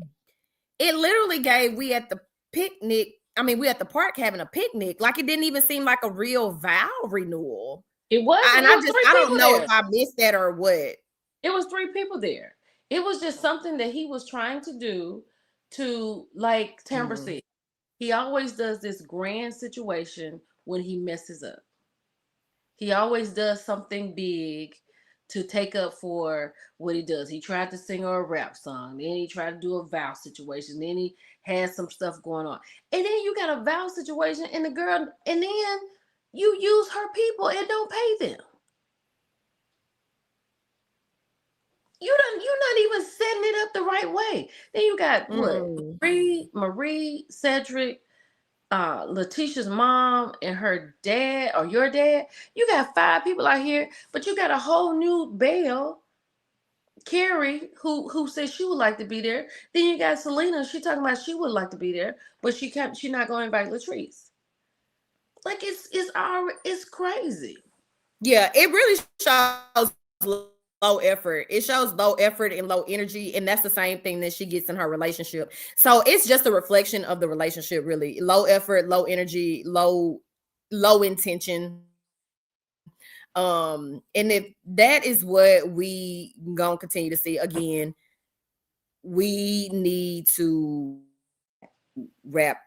literally gave we at the picnic. I mean, we at the park having a picnic. Like, it didn't even seem like a real vow renewal. It wasn't. And It was three I don't people know if there. I missed that or what. It was three people there. It was just something that he was trying to do to, like Tamara Mm, said, he always does this grand situation when he messes up. He always does something big to take up for what he does. He tried to sing her a rap song, then he tried to do a vow situation, then he had some stuff going on. And then you got a vow situation and the girl, and then you use her people and don't pay them. You're not even setting it up the right way. Then you got what? mm. Marie, Cedric, Letitia's mom and her dad or your dad. You got 5 people out here, but you got a whole new Belle, Carrie, who says she would like to be there. Then you got Selena. She talking about she would like to be there, but she not going to invite Latrice. Like it's crazy. Yeah, it really shows low effort. It shows low effort and low energy, and that's the same thing that she gets in her relationship. So it's just a reflection of the relationship, really. Low effort, low energy, low intention. And if that is what we gonna continue to see again, we need to wrap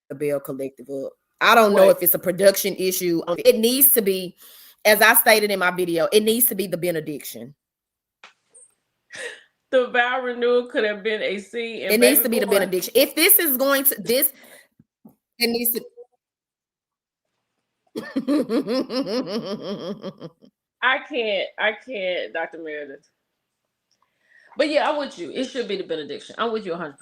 the Belle Collective up. I don't know if it's a production Wait, issue. It needs to be, as I stated in my video, it needs to be the benediction. the vow renewal could have been a scene It in needs Baby to be the Boy. benediction. If this is going to this, it needs to. I can't, Dr. Meredith. But yeah, I'm with you. It should be the benediction. I'm with you 100%.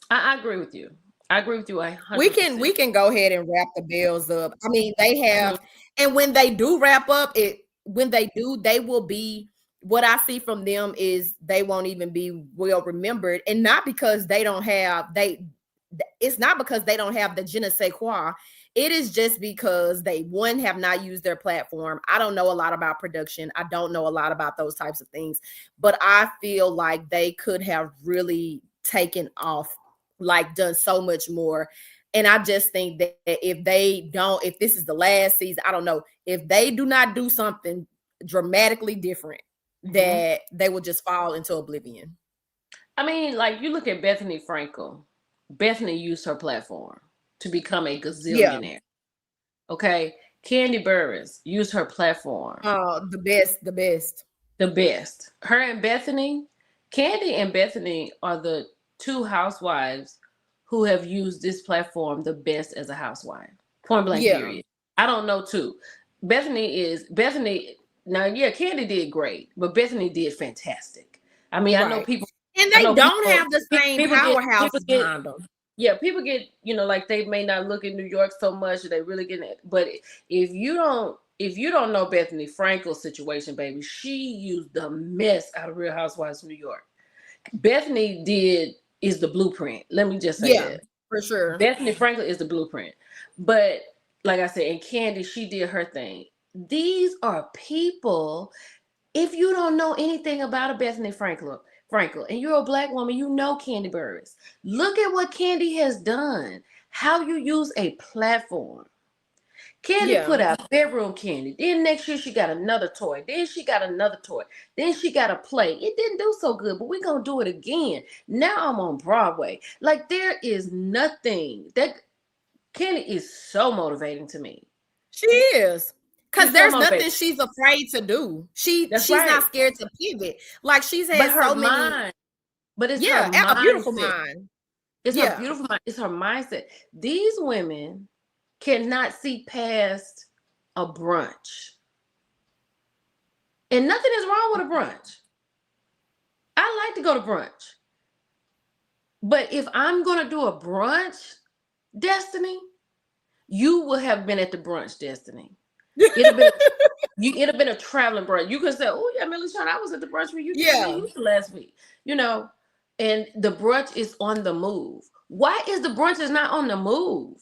I agree with you. I agree with you we 100%. can go ahead and wrap the Bells up. I mean, they Mhm. have, and when they do wrap up, when they do, they will be. What I see from them is they won't even be well remembered, and not because they don't have they. It's not because they don't have the je ne sais quoi. It is just because they one have not used their platform. I don't know a lot about production. I don't know a lot about those types of things, but I feel like they could have really taken off, like done so much more. And I just think that if this is the last season, I don't know, if they do not do something dramatically different, Mhm. that they will just fall into oblivion. I mean, like you look at Bethany Frankel. Bethany used her platform to become a Yeah. gazillionaire. Okay. Candy Burris used her platform. The best, the best. The best. Her and Bethany, Candy and Bethany are the two housewives who have used this platform the best as a housewife. Point blank, Yeah. period. I don't know too. Bethany. Now, yeah, Candy did great, but Bethany did fantastic. I mean, Right. And I they know don't people, have the same people powerhouses get, behind them. yeah, people get, like they may not look in New York so much, or they really get it. But if you don't know Bethany Frankel's situation, baby, she used the mess out of Real Housewives of New York. Bethany is the blueprint. Let me just say Yeah, that. for sure. Bethany Frankel is the blueprint. But like I said, and Candy, she did her thing. These are people. If you don't know anything about a Bethany Frankel, and you're a black woman, you know Candy Burris. Look at what Candy has done. How you use a platform. Candy Yeah. put out bedroom candy. Then next year she got another toy. Then she got another toy. Then she got a play. It didn't do so good, but we're gonna do it again. Now I'm on Broadway. Like there is nothing that Candy is so motivating to me. She is. Cause She's so there's nothing motivating. she's afraid to do. That's She's right. not scared to pivot. Like she's But had her so many, mind, but it's her yeah, a beautiful mindset. mind. It's her Yeah. beautiful mind. It's her mindset. These women cannot see past a brunch. And nothing is wrong with a brunch. I like to go to brunch. But if I'm going to do a brunch, Destiny, you will have been at the brunch, Destiny. It'd have been it'd have been a traveling brunch. You could say, "Oh yeah, Millie Sean, I was at the brunch where you did me Yeah. Houston last week." You know, and the brunch is on the move. Why is the brunch is not on the move?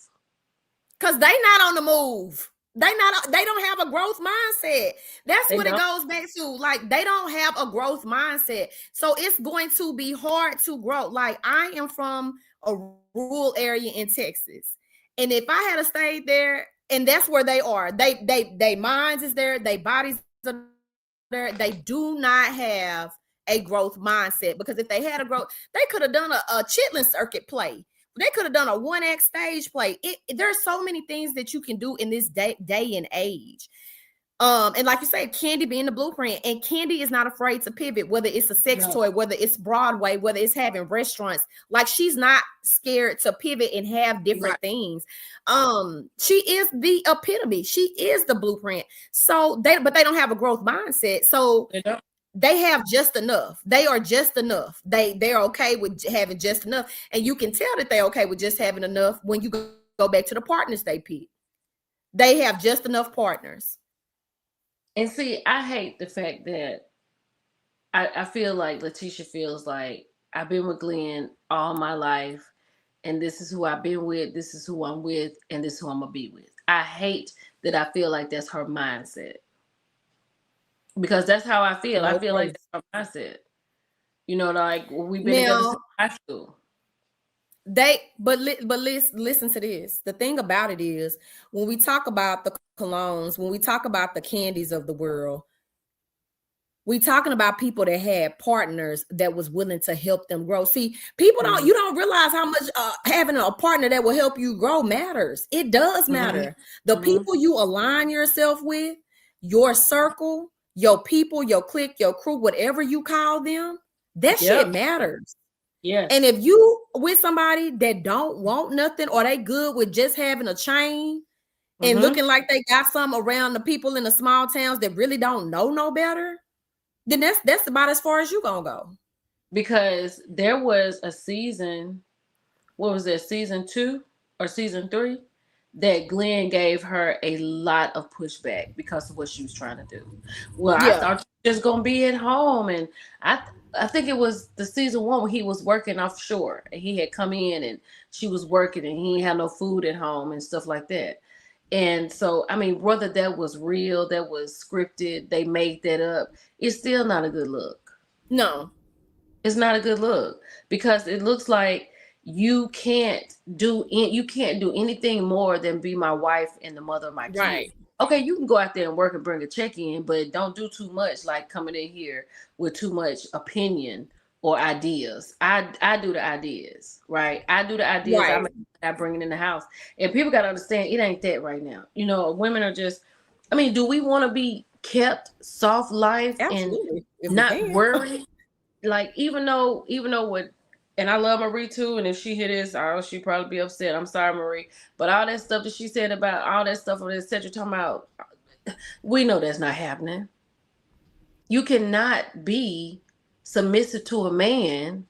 Cause they not on the move. They don't have a growth mindset. That's They what it don't. goes back to. Like they don't have a growth mindset. So it's going to be hard to grow. Like I am from a rural area in Texas. And if I had stayed there, and that's where they are, they minds is there, they bodies are there, they do not have a growth mindset. Because if they had a growth, they could have done a chitlin circuit play. They could have done a 1 act stage play. There's so many things that you can do in this day and age. And like you said, Candy being the blueprint, and Candy is not afraid to pivot, whether it's a sex No. toy, whether it's Broadway, whether it's having restaurants. Like she's not scared to pivot and have Right. different things. She is the epitome. She is the blueprint. But they don't have a growth mindset. So They don't. they have just enough. They are just enough. They're okay with having just enough, and you can tell that they're okay with just having enough when you go back to the partners they pick. They have just enough partners. And see, I hate the fact that I feel like Letitia feels like I've been with Glenn all my life, and this is who I've been with, this is who I'm with, and this is who I'm gonna be with. I hate that I feel like that's her mindset because that's how I feel. I No feel like place. that's her mindset. You know, like we've been together since Now high school. listen to this. The thing about it is, when we talk about the colognes, when we talk about the candies of the world, we talking about people that had partners that was willing to help them grow. See, people don't, Mm-hmm. you don't realize how much having a partner that will help you grow matters. It does Mm-hmm. matter. The Mm-hmm. people you align yourself with, your circle, your people, your clique, your crew, whatever you call them, that shit Yep. matters. And Yes. if you with somebody that don't want nothing, or they good with just having a chain and Mm-hmm. looking like they got some around the people in the small towns that really don't know no better, then that's about as far as you gonna go. Because there was a season, what was that, season 2 or season 3, that Glenn gave her a lot of pushback because of what she was trying to do. Well, I Yeah, thought you were just gonna be at home, and I think it was the season 1 when he was working offshore and he had come in and she was working and he had no food at home and stuff like that. And so, I mean, whether that was real, that was scripted, they made that up, it's still not a good look. no, It's not a good look because it looks like you can't do anything more than be my wife and the mother of my kids. right, Okay, you can go out there and work and bring a check in, but don't do too much like coming in here with too much opinion or ideas. I do the ideas, right? I do the ideas. right. I bring it in the house, and people got to understand it ain't that right now. You know, women are just. I mean, do we want to be kept soft life and Absolutely, if we not can. worry? Like even though what, and I love Marie too, and if she hear this, oh, she probably be upset. I'm sorry, Marie, but all that stuff that she said about all that stuff that etc. Talking about, we know that's not happening. You cannot be submissive to a man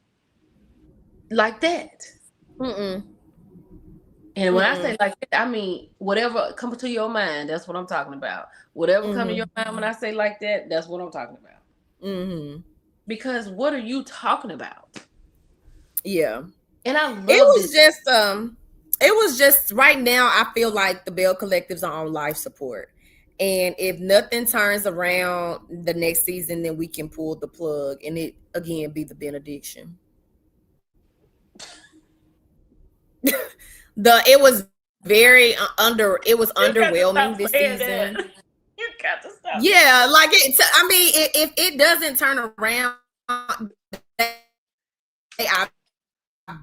like that. Mm-mm, And when I say mm-mm, like that, I mean whatever comes to your mind. That's what I'm talking about. Whatever comes to your mm-hmm, mind when I say like that, that's what I'm talking about. mm-hmm. Because what are you talking about? Yeah. And I It love was this. just it was just right now I feel like the Bell Collectives are on life support. And if nothing turns around the next season, then we can pull the plug and it again be the benediction. It was very it was You got to underwhelming stop this saying season. that. You got to stop saying Yeah, like I mean, if it doesn't turn around, I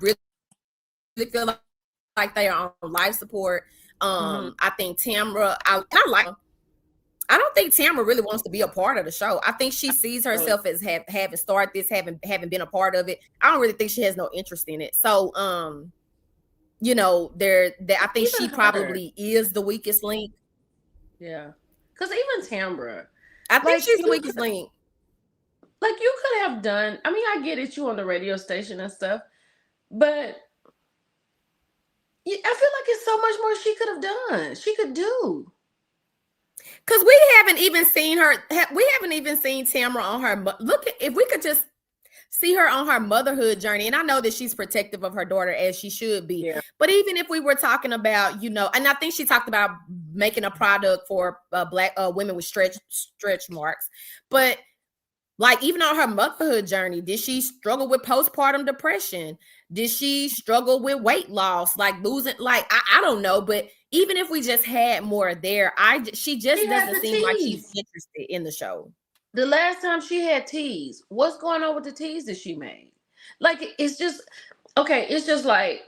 really feel like they are on life support. that. Hmm. I think Tamra, I like. I don't think Tamra really wants to be a part of the show. I think she sees So herself as having started this, having been a part of it. I don't really think she has no interest in it. So, you know, I think she even her, probably is the weakest link. yeah, because even Tambra, I think like she's the you, weakest link. like you could have done. I mean, I get it, you on the radio station and stuff, but I feel like it's so much more she could have done. She could do. Because we haven't even seen her. We haven't even seen Tamra on her. Look, if we could just see her on her motherhood journey. And I know that she's protective of her daughter as she should be. Yeah. But even if we were talking about, you know, and I think she talked about making a product for Black women with stretch marks. But like even on her motherhood journey, did she struggle with postpartum depression? Did she struggle with weight loss, like losing? Like I don't know, but even if we just had more there, she just She had doesn't the seem like she's tease. interested in the show. The last time she had teas, what's going on with the teas that she made? Like it's just okay. It's just like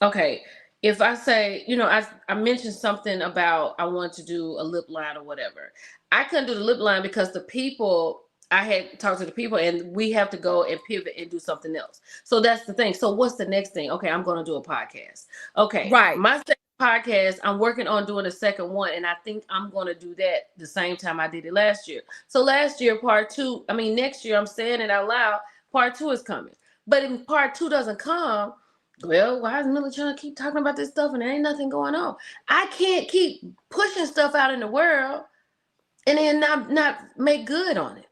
okay. If I say, you know, I mentioned something about I want to do a lip line or whatever. I couldn't do the lip line because the people I had talked to the people and we have to go and pivot and do something else. So that's the thing. So what's the next thing? Okay, I'm going to do a podcast. Okay, Right. my podcast, I'm working on doing a second one, and I think I'm going to do that the same time I did it last year. So last year, part two, I mean, next year, I'm saying it out loud, part two is coming. But if part two doesn't come, well, why is Millie trying to keep talking about this stuff and there ain't nothing going on? I can't keep pushing stuff out in the world and then not make good on it.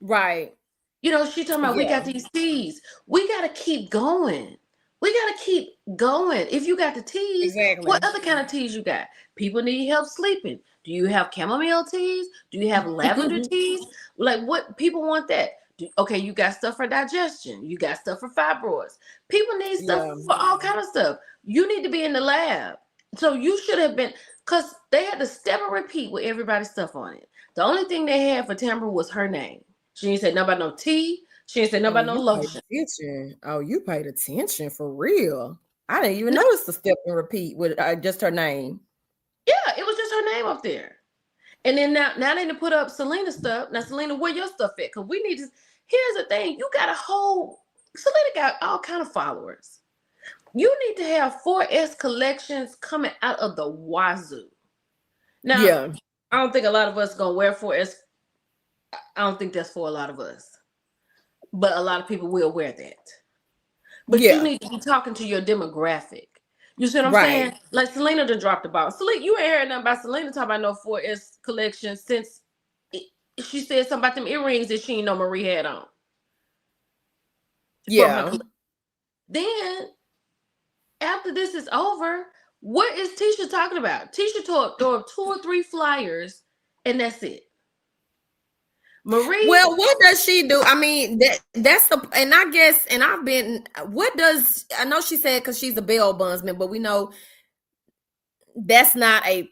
Right. You know, she talking about we got these teas. We got to keep going. We got to keep going. If you got the teas, what other kind of teas you got? People need help sleeping. Do you have chamomile teas? Do you have lavender teas? Like what people want that. Okay, you got stuff for digestion. You got stuff for fibroids. People need stuff for all kind of stuff. You need to be in the lab. So you should have been, because they had to step and repeat with everybody's stuff on it. The only thing they had for Tamara was her name. She didn't say nothing about no tea. She didn't say nothing about no lotion. Oh, you paid attention for real. I didn't even notice the step and repeat with just her name. Yeah, it was just her name up there. And then now they need to put up Selena's stuff. Now, Selena, where your stuff at? Because we need to. Here's the thing. You got a whole. Selena got all kind of followers. You need to have 4S collections coming out of the wazoo. Now, I don't think a lot of us going to wear 4S. I don't think that's for a lot of us. But a lot of people will wear that. But you need to be talking to your demographic. You see what I'm saying? Like Selena just dropped the ball. Selena, you ain't heard nothing about Selena talking about no 4S collection since she said something about them earrings that she didn't know Marie had on. Yeah. Then, after this is over, what is Tisha talking about? Tisha throw up 2 or 3 flyers, and that's it. Marie. Well, what does she do? I mean, that's the, and I guess, and I've been, what does, I know she said because she's a Belle bondsman, but we know that's not a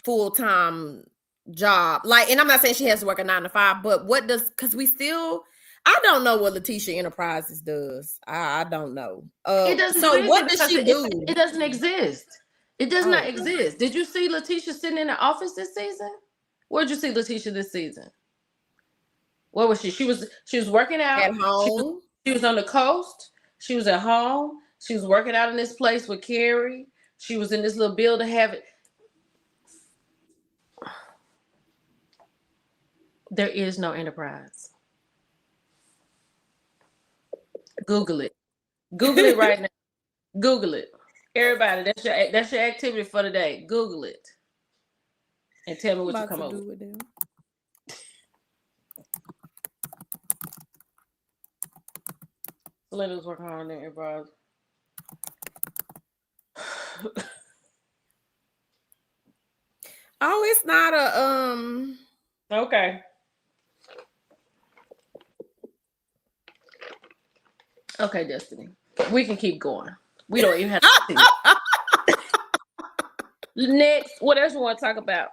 full-time job. Like, and I'm not saying she has to work a 9 to 5, but what does, because we still, I don't know what Letitia Enterprises does. I don't know. It doesn't. So what does she do? It doesn't exist. It does not exist. Did you see Letitia sitting in the office this season? Where'd you see Letitia this season? What was she? She was working out at home. She was on the coast. She was at home. She was working out in this place with Carrie. She was in this little building having. There is no enterprise. Google it. Google it right now. Google it. Everybody, that's your activity for the day. Google it. And tell me what you come up with. Selena's working hard on the enterprise. Oh, it's not a Okay. Okay, Destiny. We can keep going. We don't even have to see. Next, what else you want to talk about?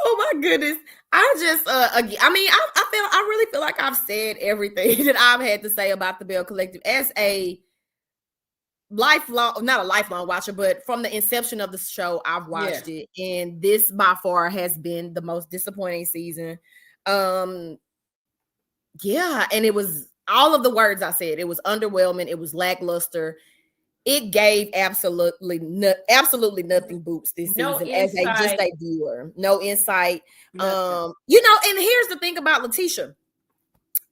Oh my goodness. I just I mean, I really feel like I've said everything that I've had to say about the Belle Collective as a not a lifelong watcher, but from the inception of the show, I've watched it, and this by far has been the most disappointing season. And it was all of the words I said. It was underwhelming. It was lackluster. It gave absolutely nothing boots this season as a viewer. No insight. And here's the thing about Letitia.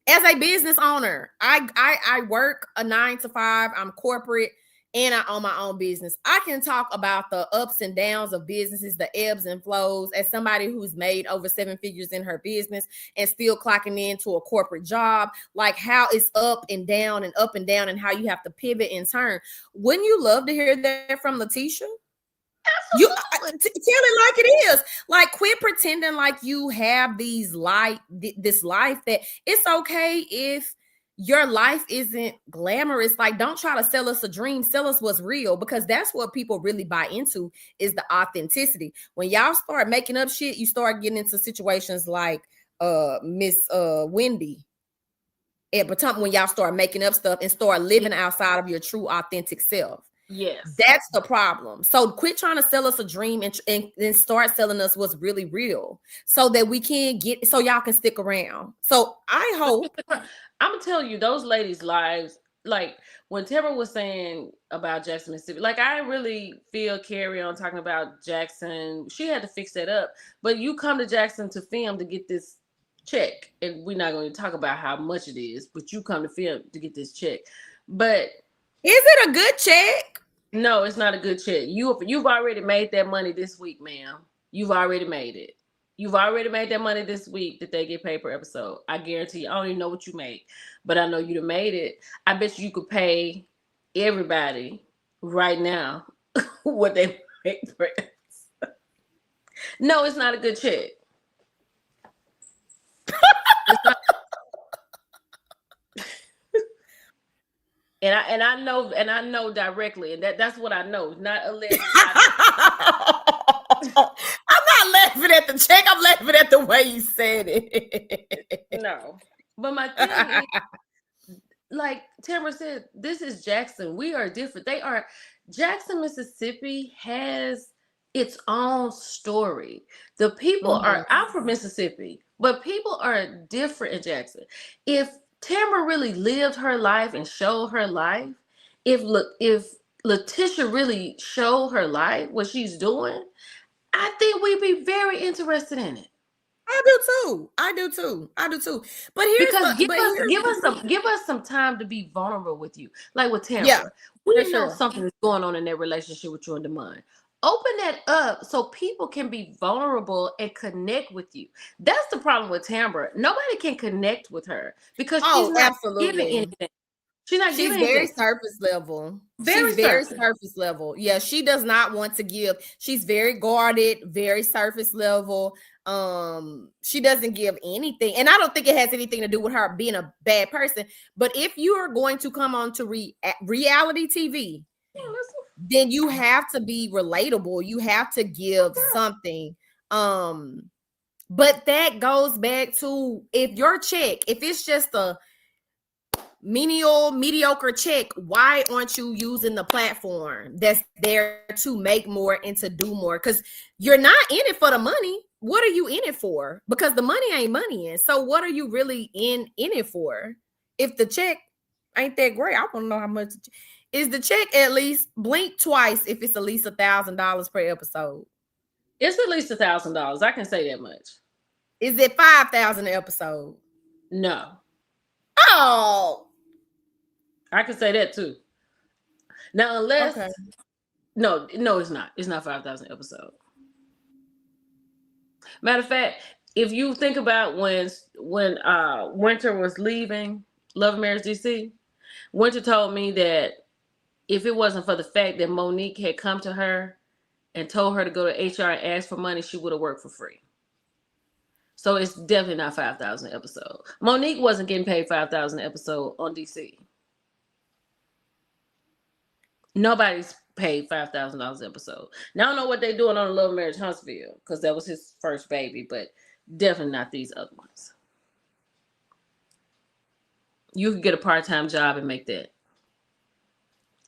As a business owner, I work a 9 to 5. I'm corporate and I own my own business. I can talk about the ups and downs of businesses, the ebbs and flows, as somebody who's made over 7 figures in her business and still clocking into a corporate job, like how it's up and down and how you have to pivot and turn. Wouldn't you love to hear that from Letitia? You tell it like it is. Like, quit pretending like you have this life that it's okay if your life isn't glamorous. Like, don't try to sell us a dream. Sell us what's real, because that's what people really buy into, is the authenticity. When y'all start making up shit, you start getting into situations like Miss Wendy at Potomac, when y'all start making up stuff and start living outside of your true authentic self. Yes, that's the problem. So quit trying to sell us a dream and start selling us what's really real, so that we can so y'all can stick around. So I hope I'm gonna tell you, those ladies' lives like when Tamara was saying about Jackson, Mississippi, like I really feel Carrie on talking about Jackson. She had to fix that up. But you come to Jackson to film to get this check. And we're not going to talk about how much it is, but you come to film to get this check. But is it a good check? no, it's not a good check. You've already made that money this week, ma'am. You've already made it. You've already made that money this week that they get paid per episode. I guarantee you. I don't even know what you make, but I know you'd have made it. I bet you could pay everybody right now what they make per episode. No, it's not a good check. It's not. And I know directly, and that's what I know. Not allegedly. I'm not laughing at the check. I'm laughing at the way you said it. No, but my thing is, like Tamara said, this is Jackson. We are different. They are. Jackson, Mississippi has its own story. The people are. I'm from Mississippi, but people are different in Jackson. If Tamara really lived her life and showed her life, if Letitia really showed her life, what she's doing, I think we'd be very interested in it. I do too. But give us some time to be vulnerable with you, like with Tamara. Yeah, We know something is going on in that relationship with you and Demond. Open that up so people can be vulnerable and connect with you. That's the problem with Tamara. Nobody can connect with her because she's not giving anything. She's very surface level. She's very surface level. Yeah, she does not want to give. She's very guarded, very surface level. She doesn't give anything, and I don't think it has anything to do with her being a bad person. But if you are going to come on to reality TV, then you have to be relatable. You have to give something. But that goes back to if it's just a mediocre check, why aren't you using the platform that's there to make more and to do more? Because you're not in it for the money. What are you in it for? Because the money ain't money in. So what are you really in it for? If the check ain't that great, I want to know how much is the check. At least blink twice if it's at least $1,000 per episode. It's at least $1,000. I can say that much. Is it 5,000 an episode? No. Oh, I can say that too. Now, unless no, it's not. It's not 5,000 episode. Matter of fact, if you think about when Winter was leaving Love and Marriage DC, Winter told me that if it wasn't for the fact that Monique had come to her and told her to go to HR and ask for money, she would have worked for free. So it's definitely not 5,000 episode. Monique wasn't getting paid 5,000 episode on DC. Nobody's paid $5,000 episode. Now I don't know what they're doing on the Love and Marriage Huntsville because that was his first baby, but definitely not these other ones. You could get a part-time job and make that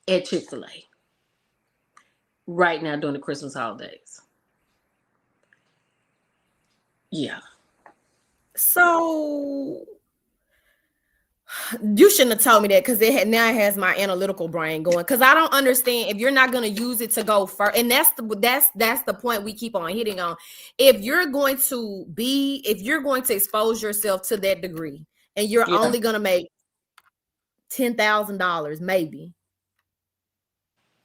at Chick-fil-A right now during the Christmas holidays. Yeah. So you shouldn't have told me that because it has my analytical brain going. Because I don't understand if you're not going to use it to go first, and that's the point we keep on hitting on. If you're going to expose yourself to that degree, and you're only going to make $10,000, maybe.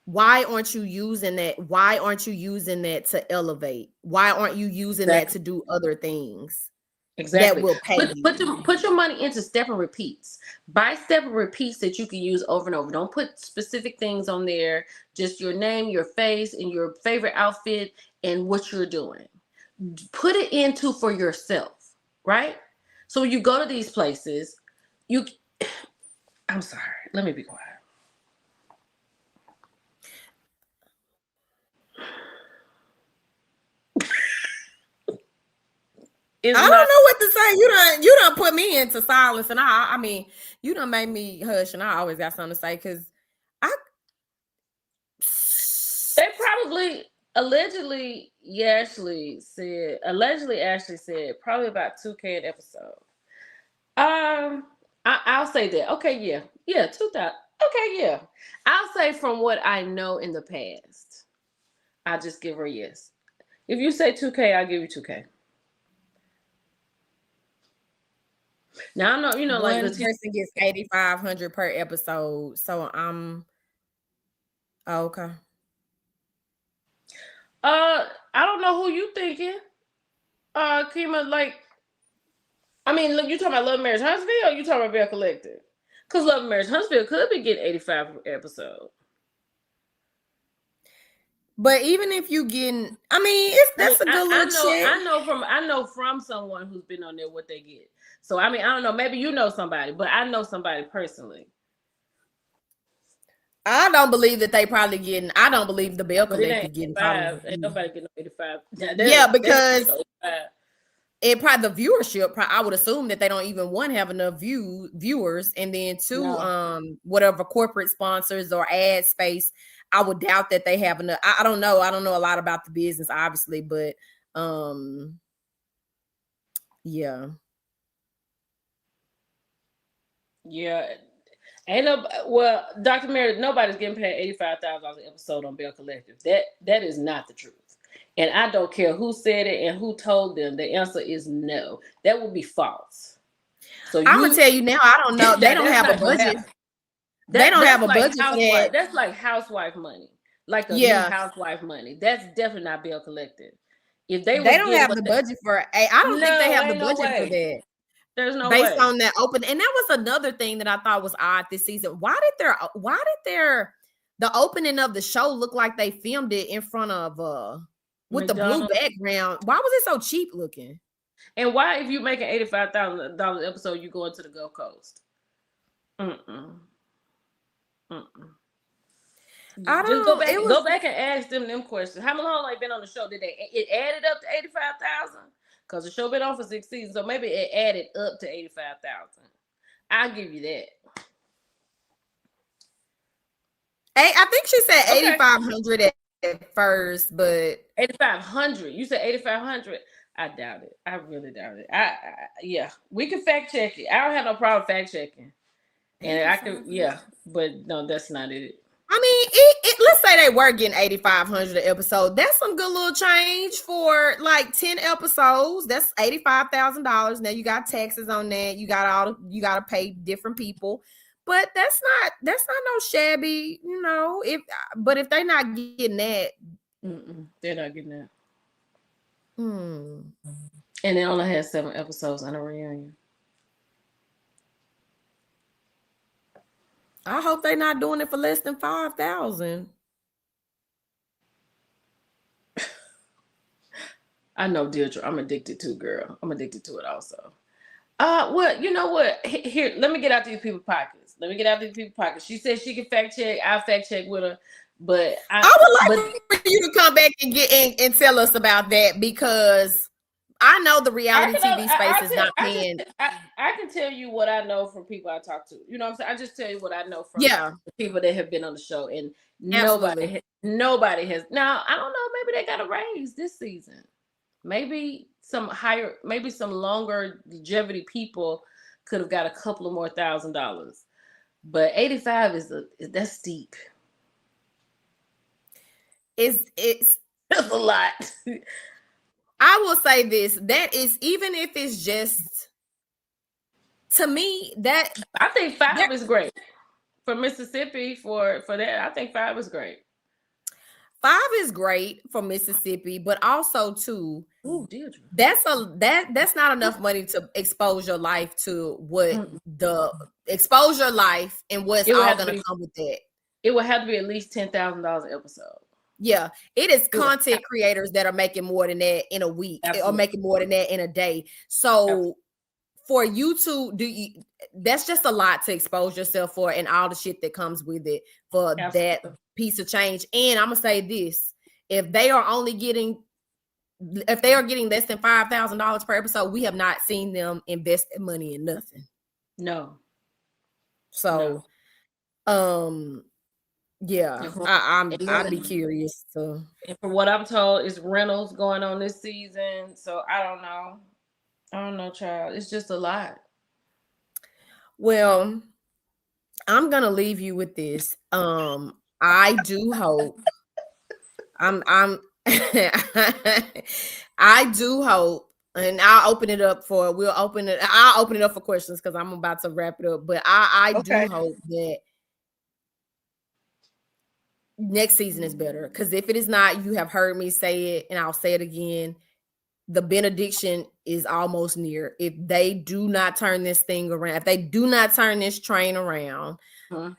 Why aren't you using that? Why aren't you using that to elevate? Why aren't you using that to do other things? Exactly. That will pay you. Put your money into step and repeats. Buy step and repeats that you can use over and over. Don't put specific things on there. Just your name, your face, and your favorite outfit and what you're doing. Put it into for yourself, right? So when you go to these places, I'm sorry. Let me be quiet. I don't know what to say. You done put me into silence, and I mean, you done made me hush, and I always got something to say because they probably allegedly Ashley said probably about 2K an episode. I'm I'll say that. Okay, yeah. Yeah, 2000. Okay, yeah. I'll say from what I know in the past, I just give her a yes. If you say 2K, I'll give you 2K. Now I know, like One the TV. person gets 8,500 per episode. So I'm okay. I don't know who you thinking. Kima, like, I mean, look, you talking about Love Marriage Huntsville or you talking about Bell Collective? Because Love Marriage Huntsville could be getting 85 per episode. But even if you getting, I mean, it's I mean, that's a I, good I little know check. I know from someone who's been on there what they get. So I mean, I don't know, maybe you know somebody, but I know somebody personally. I don't believe that they probably getting. I don't believe the Bell But it ain't Collective getting probably. 85. Ain't nobody getting no 85. Yeah, They because no 85. it probably the viewership. I would assume that they don't even one have enough viewers, and then two, No. whatever corporate sponsors or ad space. I would doubt that they have enough. I don't know. I don't know a lot about the business, obviously, but yeah. Yeah. Ain't no well, Dr. Meredith, nobody's getting paid $85,000 an episode on Bell Collective. That is not the truth. And I don't care who said it and who told them. The answer is no. That would be false. So I'm gonna you tell you now. I don't know. They don't that's have a not gonna budget. happen. They don't have That's a like budget for housewife. that. That's like housewife money. Like a new Yeah, housewife money. That's definitely not Bell Collective. If they they was don't getting have what the they, budget for. I don't think they no, have the ain't no budget for way. that. There's no Based way. on that open, and that was another thing that I thought was odd this season. Why did the opening of the show look like they filmed it in front of with the blue McDonald's. background? Why was it so cheap looking? And why, if you make an $85,000 episode, you going to the Gulf Coast? Mm-mm. Mm-mm. I Just go don't. back, It was. go back and ask them questions. How long they been on the show? Did it added up to 85,000? Because the show been on for 6 seasons, so maybe it added up to 85,000. I'll give you that. I think she said Okay, 8,500 at first, but 8,500. You said 8,500. I doubt it. I really doubt it. Yeah, we can fact check it. I don't have no problem fact checking, and I can, 8,500. yeah, but no, that's not it. I mean, let's say they were getting 8,500 an episode. That's some good little change for like 10 episodes. That's $85,000. Now you got taxes on that. You got to pay different people. But that's not no shabby, if they're not getting that. They're not getting that. Hmm. And they only had 7 episodes on a reunion. I hope they're not doing it for less than 5,000. I know, Deirdre. I'm addicted to, girl. I'm addicted to it also. Well, you know what? Here, let me get out these people's pockets. She said she can fact check. I'll fact check with her. But I would like for you to come back and and tell us about that, because I know the reality TV space is not paying. I can tell you what I know from people I talk to. You know what I'm saying? I just tell you what I know from Yeah, the people that have been on the show, and absolutely. nobody has. Now I don't know. Maybe they got a raise this season. Maybe some longer longevity people could have got a couple of more $1,000. But 85 that's steep. It's That's a lot. I will say this, that is, even if it's just, to me, that I think 5 is great for Mississippi. For that, I think 5 is great. 5 is great for Mississippi, but also too, Ooh, Deirdre. that's not enough money to expose your life to what the exposure life and what's all going to come with that. It would have to be at least $10,000 an epised. Yeah, it is content creators that are making more than that in a week. Absolutely. Or making more than that in a day. So absolutely. For you to that's just a lot to expose yourself for, and all the shit that comes with it for absolutely. That piece of change. And I'm gonna say this: if they are getting less than $5,000 per episode, we have not seen them invest money in nothing. No. So, no. Yeah, I'd be curious. So, and from what I'm told, it's rentals going on this season. So I don't know, child. It's just a lot. Well, I'm gonna leave you with this. I do hope I'm I do hope, and I'll open it up for questions because I'm about to wrap it up. But I do Okay. hope that next season is better. Because if it is not, you have heard me say it, and I'll say it again. The benediction is almost near. If they do not turn this thing around, if they do not turn this train around, Hmm.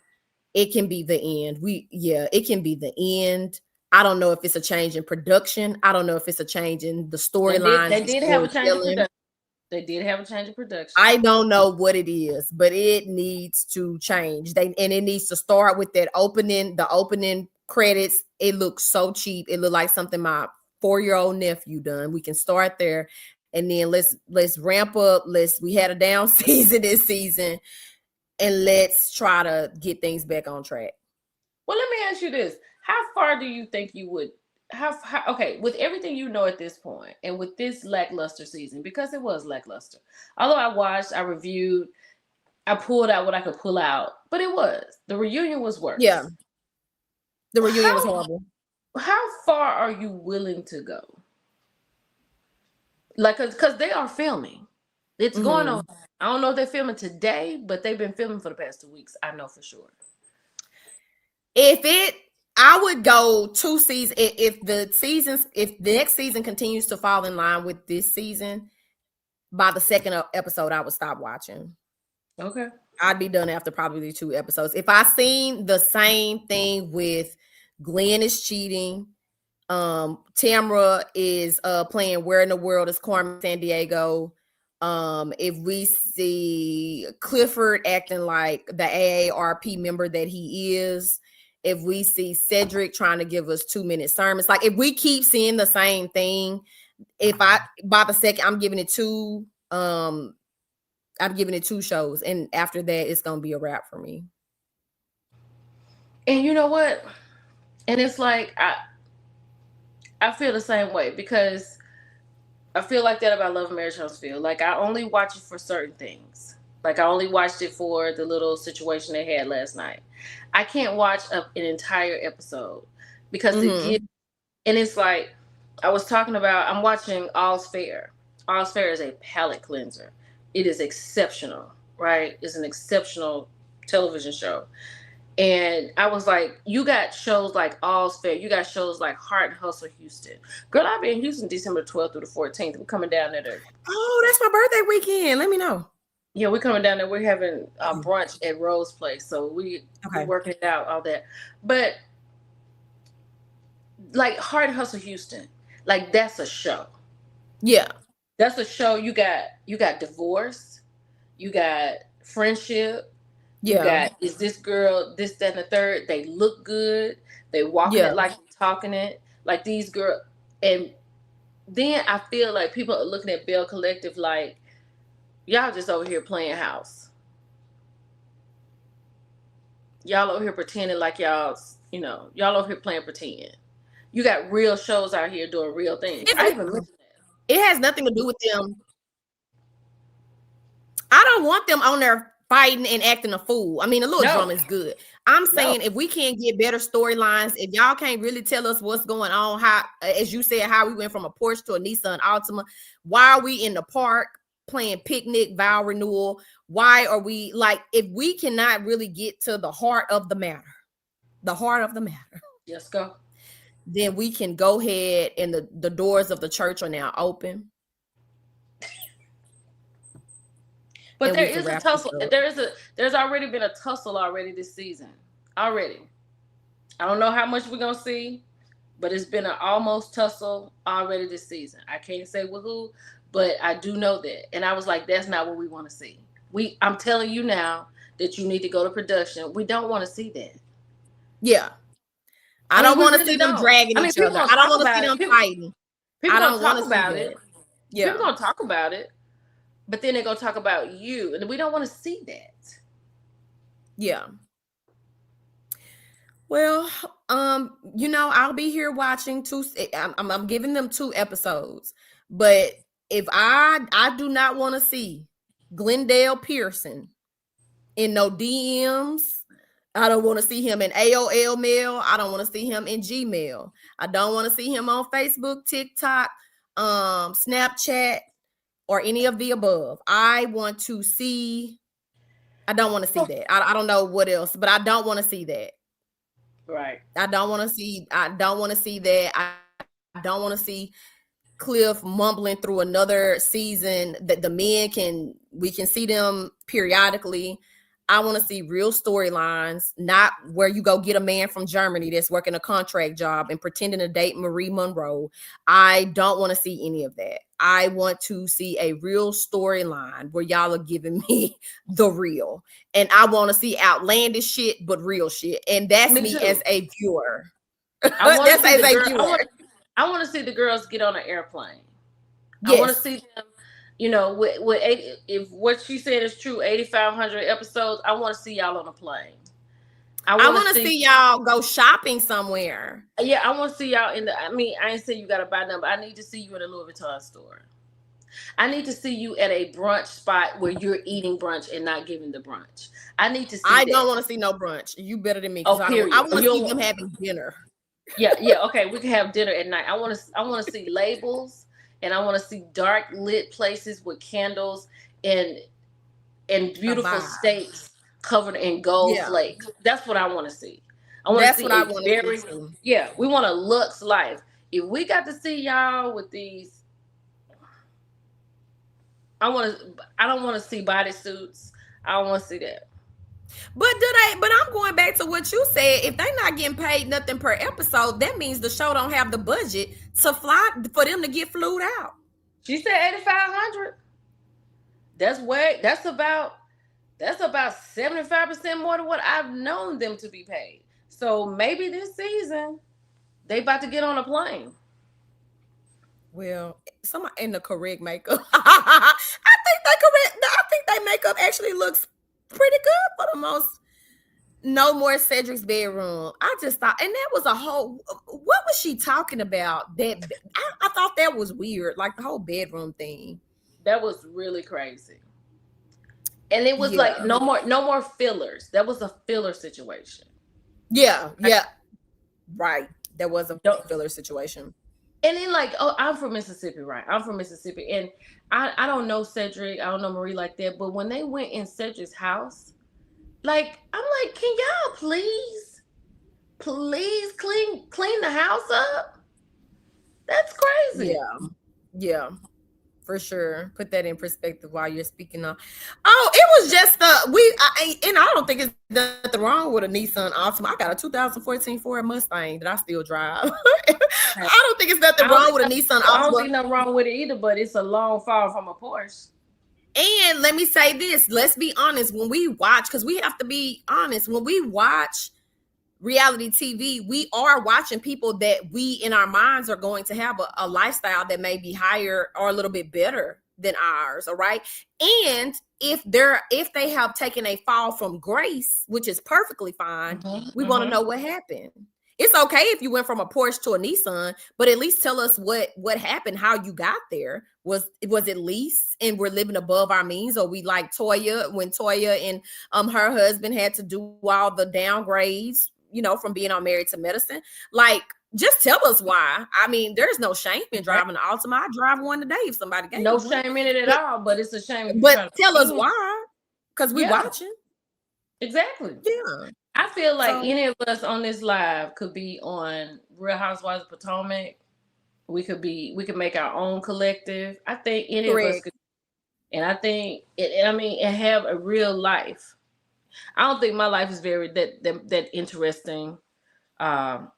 it can be the end. It can be the end. I don't know if it's a change in production. I don't know if it's a change in the storylines, They the did have a change of storytelling. production. They did have a change of production. I don't know what it is, but it needs to change. It needs to start with the opening credits. It looks so cheap. It looked like something my 4-year-old nephew done. We can start there, and then let's ramp up. We had a down season this season, and let's try to get things back on track. Well, let me ask you this: how far do you think you would? Okay, with everything you know at this point, and with this lackluster season, because it was lackluster. Although I watched, I reviewed, I pulled out what I could pull out, but the reunion was Yeah, worse. the reunion was How horrible. how far are you willing to go? Like, cause they are filming. It's going on. Mhm. I don't know if they're filming today, but they've been filming for the past 2 weeks. I know for sure. If it, I would go 2 seasons. If the next season continues to fall in line with this season, by the second episode, I would stop watching. Okay. I'd be done after probably 2 episodes. If I seen the same thing with Glenn is cheating, Tamra is playing Where in the World is Carmen Sandiego. If we see Clifford acting like the AARP member that he is, if we see Cedric trying to give us 2-minute sermons, like if we keep seeing the same thing, if I by the second I'm giving it 2 shows, and after that it's gonna be a wrap for me. And you know what? And it's like I feel the same way because I feel like that about Love and Marriage Huntsville. Like I only watch it for certain things. Like I only watched it for the little situation they had last night. I can't watch an entire episode because it gives. Mm-hmm. And it's like I was talking about. I'm watching All's Fair. All's Fair is a palate cleanser. It is exceptional, right? It's an exceptional television show. And I was like, you got shows like All's Fair. You got shows like Heart and Hustle Houston. Girl, I'll be in Houston December 12th through the 14th. We're coming down there to, Oh, that's my birthday weekend. Let me know. yeah, we're coming down there. We're having brunch at Rose Place. So we Okay. working it out, all that. But like Heart and Hustle Houston, like that's a show. Yeah. That's a show. You got divorce, you got friendship, you Yeah. got is this girl, this, that, and the third. They look good. They walking Yeah. it like they talking it. Like these girl. And then I feel like people are looking at Belle Collective like, y'all just over here playing house. Y'all over here pretending like y'all over here playing pretend. You got real shows out here doing real things. I even mentioned It has nothing to do with them. I don't want them on there fighting and acting a fool. I mean, a little that. drama is good. I'm No, saying if we can't get better storylines, if y'all can't really tell us what's going on, how, as you said, how we went from a Porsche to a Nissan Altima, why are we in the park playing picnic, vow renewal? Why are we like, if we cannot really get to the heart of the matter, just go. then we can go ahead, and the doors of the church are now open. But And there we can is a wrap this tussle. up. There's already been a tussle already this season. Already. I don't know how much we're gonna see, but it's been an almost tussle already this season. I can't say with who, but I do know that. And I was like, that's not what we want to see. I'm telling you now that you need to go to production. We don't want to see that. Yeah. I I mean, don't we want to really see them don't. dragging I mean, each people other. gonna I don't talk want to see about it. them People, fighting. people I gonna don't want talk to see about that. it. People Yeah. gonna talk about it, but then they're gonna talk about you, and we don't want to see that. Yeah. Well, I'll be here watching two. I'm giving them 2 episodes, but if I do not want to see Glendale Pearson in no DMs. I don't want to see him in AOL mail. I don't want to see him in Gmail. I don't want to see him on Facebook, TikTok, Snapchat, or any of the above. I want to see. I don't want to see that. I don't know what else, but I don't want to see that. Right. I don't want to see. I don't want to see that. I don't want to see Cliff mumbling through another season that the men we can see them periodically. I want to see real storylines, not where you go get a man from Germany that's working a contract job and pretending to date Marie Monroe. I don't want to see any of that. I want to see a real storyline where y'all are giving me the real. And I want to see outlandish shit, but real shit. And that's Me me too. as a viewer. I want to That's see as the a girl. viewer. I want to see the girls get on an airplane. I want to Yes. see them, with 80, if what she said is true, 8,500 episodes. I want to see y'all on a plane. I I want to want to see, see y'all go shopping somewhere. yeah, I want to see y'all in the. I mean, I ain't say you got to buy them, but I need to see you in a Louis Vuitton store. I need to see you at a brunch spot where you're eating brunch and not giving the brunch. I need to see I don't that. want to see no brunch. You better than me because Oh, I don't. I period. want to see them having dinner. Yeah, yeah. Okay, we can have dinner at night. I want to see labels, and I want to see dark lit places with candles and A beautiful vibe. steaks covered in gold Yeah, flakes. That's what I want to see. I want to that's what see I a want to see very, too. yeah. We want a Lux life. If we got to see y'all with these, I want to. I don't want to see bodysuits. I don't want to see that. But do they? But I'm going back to what you said. If they're not getting paid nothing per episode, that means the show don't have the budget to fly for them to get flued out. She said 8,500. That's way. That's about 75% more than what I've known them to be paid. So maybe this season they about to get on a plane. Well, somebody in the correct makeup. I think they correct. I think they makeup actually looks pretty good for the most. No more Cedric's bedroom. I just thought, and that was a whole. What was she talking about? I thought that was weird, like the whole bedroom thing. That was really crazy. And it was like Yeah, no more fillers. That was a filler situation. yeah, Like, yeah. Right. That was a don't, filler situation. and then like, oh, I'm from Mississippi, right? I'm from Mississippi, and I don't know Cedric, I don't know Marie like that, but when they went in Cedric's house, like I'm like, can y'all please clean the house up? That's crazy. Yeah, yeah. For sure. Put that in perspective while you're speaking on. Oh, it was just and I don't think it's nothing wrong with a Nissan Altima. I got a 2014 Ford Mustang that I still drive. I don't think it's nothing wrong with a Nissan I don't see Altima. nothing wrong with it either, but it's a long fall from a Porsche. And let me say this, let's be honest, when we watch, because we have to be honest, when we watch reality TV, we are watching people that we in our minds are going to have a lifestyle that may be higher or a little bit better than ours. All right. And if they have taken a fall from grace, which is perfectly fine, we want to know what happened. It's okay if you went from a Porsche to a Nissan, but at least tell us what happened, how you got there. Was it lease and we're living above our means, or we like Toya when Toya and her husband had to do all the downgrades, from being on Married to Medicine. Like, just tell us why. I mean, there's no shame in driving an Altima. I drive one today if somebody gave No me one. shame in it at all, but it's a shame if you But try to tell us scheme. why, because we watching. Exactly. Yeah. I feel like So any of us on this live could be on Real Housewives of Potomac. We could make our own collective. I think any of us correct. could, and I think and have a real life. I don't think my life is very that interesting. Mine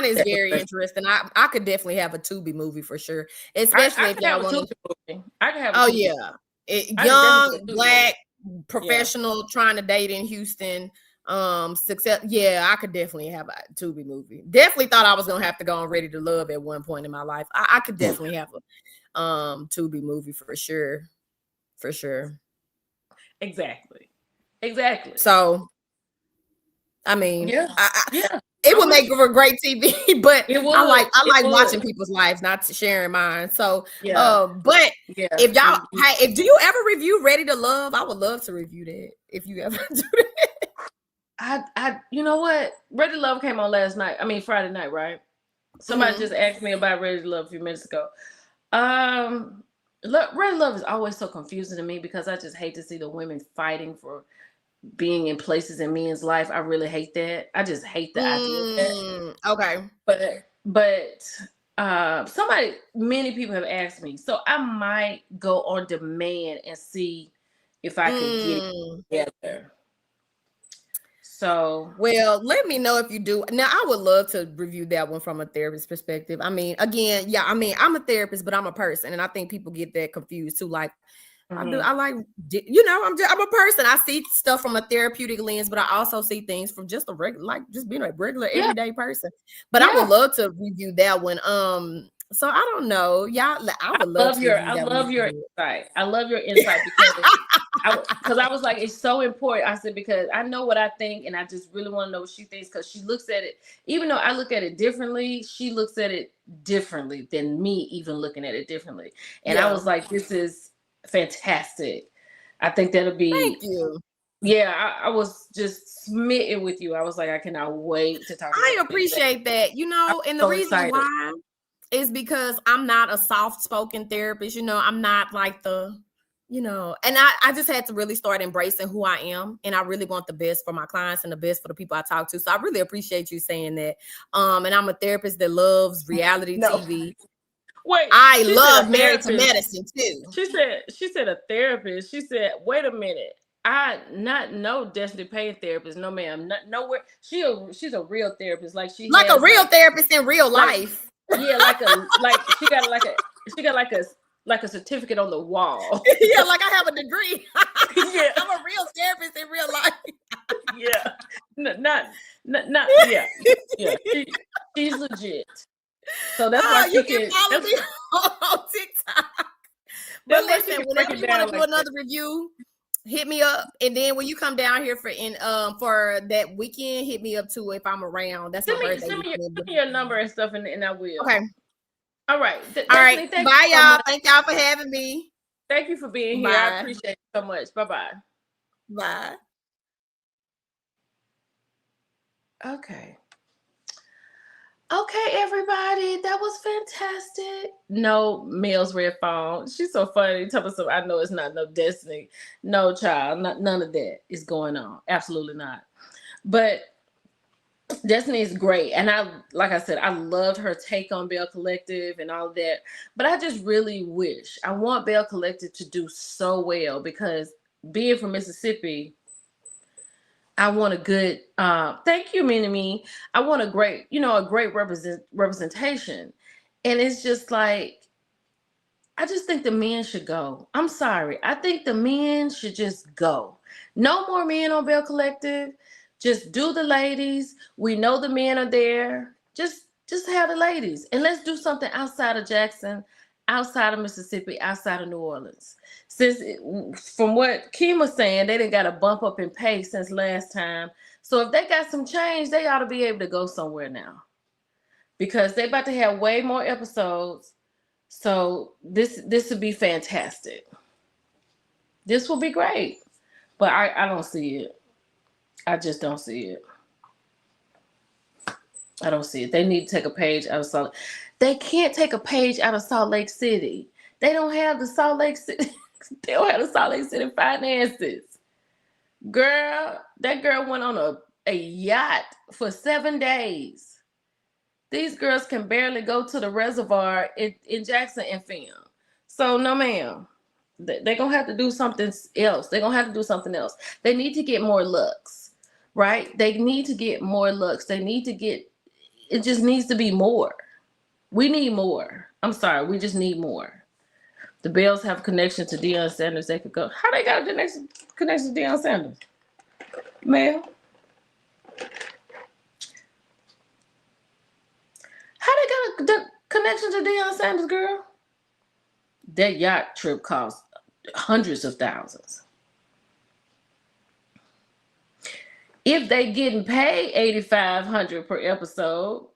is very interesting. I could definitely have a Tubi movie for sure, especially I if can have y'all a want Tubi to. movie. I can have a Oh Tubi. yeah, I can young definitely do a Tubi black movie. professional trying to date in Houston. Success. Yeah, I could definitely have a Tubi movie. Definitely thought I was gonna have to go on Ready to Love at one point in my life. I could definitely have a Tubi movie for sure, for sure. Exactly. So I mean, Yeah. Yeah. It would make for great TV, but It I would. like It watching would. people's lives, not sharing mine. So, Yeah. but Yeah. if y'all, hey, if do you ever review Ready to Love? I would love to review that if you ever do that. You know what? Ready to Love came on last night. I mean Friday night, right? Somebody just asked me about Ready to Love a few minutes ago. Ready to Love is always so confusing to me because I just hate to see the women fighting for being in places in men's life. I really hate that. I just hate the idea of that. Okay. But many people have asked me, so I might go on demand and see if I can get it together. So, well, let me know if you do. Now, I would love to review that one from a therapist perspective. I mean, again, yeah, I mean, I'm a therapist, but I'm a person, and I think people get that confused too. Like, I like, I'm a person. I see stuff from a therapeutic lens, but I also see things from just a regular, like just being a regular everyday person. But I would love to review that one. So I don't know, y'all. I would love to. I love your insight. I love your insight because I was like, it's so important. I said because I know what I think, and I just really want to know what she thinks because she looks at it. Even though I look at it differently, she looks at it differently than me. Even looking at it differently, and I was like, this is fantastic. I think that'll be. Thank you. Yeah, I was just smitten with you. I was like, I cannot wait to talk. I appreciate that. And the reason why is because I'm not a soft-spoken therapist. I'm not like and I just had to really start embracing who I am, and I really want the best for my clients and the best for the people I talk to. So I really appreciate you saying that. And I'm a therapist that loves reality TV. Wait, I love Married to Medicine too. She said a therapist. She said, wait a minute. I not no Destiny Payne therapist. No, ma'am. Nowhere. She's a real therapist. Like a real therapist in real life. Yeah, she got like a certificate on the wall. Yeah, like I have a degree. Yeah, I'm a real therapist in real life. Yeah, not yeah. She's legit. So that's why you can follow me on TikTok. But listen, whenever you want to do another review, hit me up, and then when you come down here for that weekend, hit me up too if I'm around. That's my birthday. Send me your number and stuff, and I will. Okay. All right. All right. Bye, y'all. Thank y'all for having me. Thank you for being here. I appreciate it so much. Bye-bye. Bye. Okay. Okay, everybody, that was fantastic. No, Mel's red phone. She's so funny. Tell us, I know it's not no Destiny. No, child, none of that is going on. Absolutely not. But Destiny is great. And like I said, I loved her take on Belle Collective and all that. But I just really I want Belle Collective to do so well because being from Mississippi, I want a good, thank you, Minnie. I want a great representation. And it's just like, I just think the men should go. I'm sorry. I think the men should just go. No more men on Belle Collective. Just do the ladies. We know the men are there. Just have the ladies. And let's do something outside of Jackson, outside of Mississippi, outside of New Orleans. From what Kim was saying, they didn't got a bump up in pay since last time. So if they got some change, they ought to be able to go somewhere now. Because they're about to have way more episodes. So this would be fantastic. This will be great. But I don't see it. I just don't see it. I don't see it. They need to take a page out of Salt. They can't take a page out of Salt Lake City. They don't have the Salt Lake City. They don't have the Salt Lake City finances. Girl, that girl went on a yacht for 7 days. These girls can barely go to the reservoir in Jackson and film. So no, ma'am. They're going to have to do something else. They're going to have to do something else. They need to get more looks, right? They need to get more looks. It just needs to be more. We need more. I'm sorry. We just need more. The Bells have a connection to Deion Sanders. They could go. How they got a connection to Deion Sanders? Mel? How they got a connection to Deion Sanders, girl? That yacht trip cost hundreds of thousands. If they getting paid 8,500 per episode,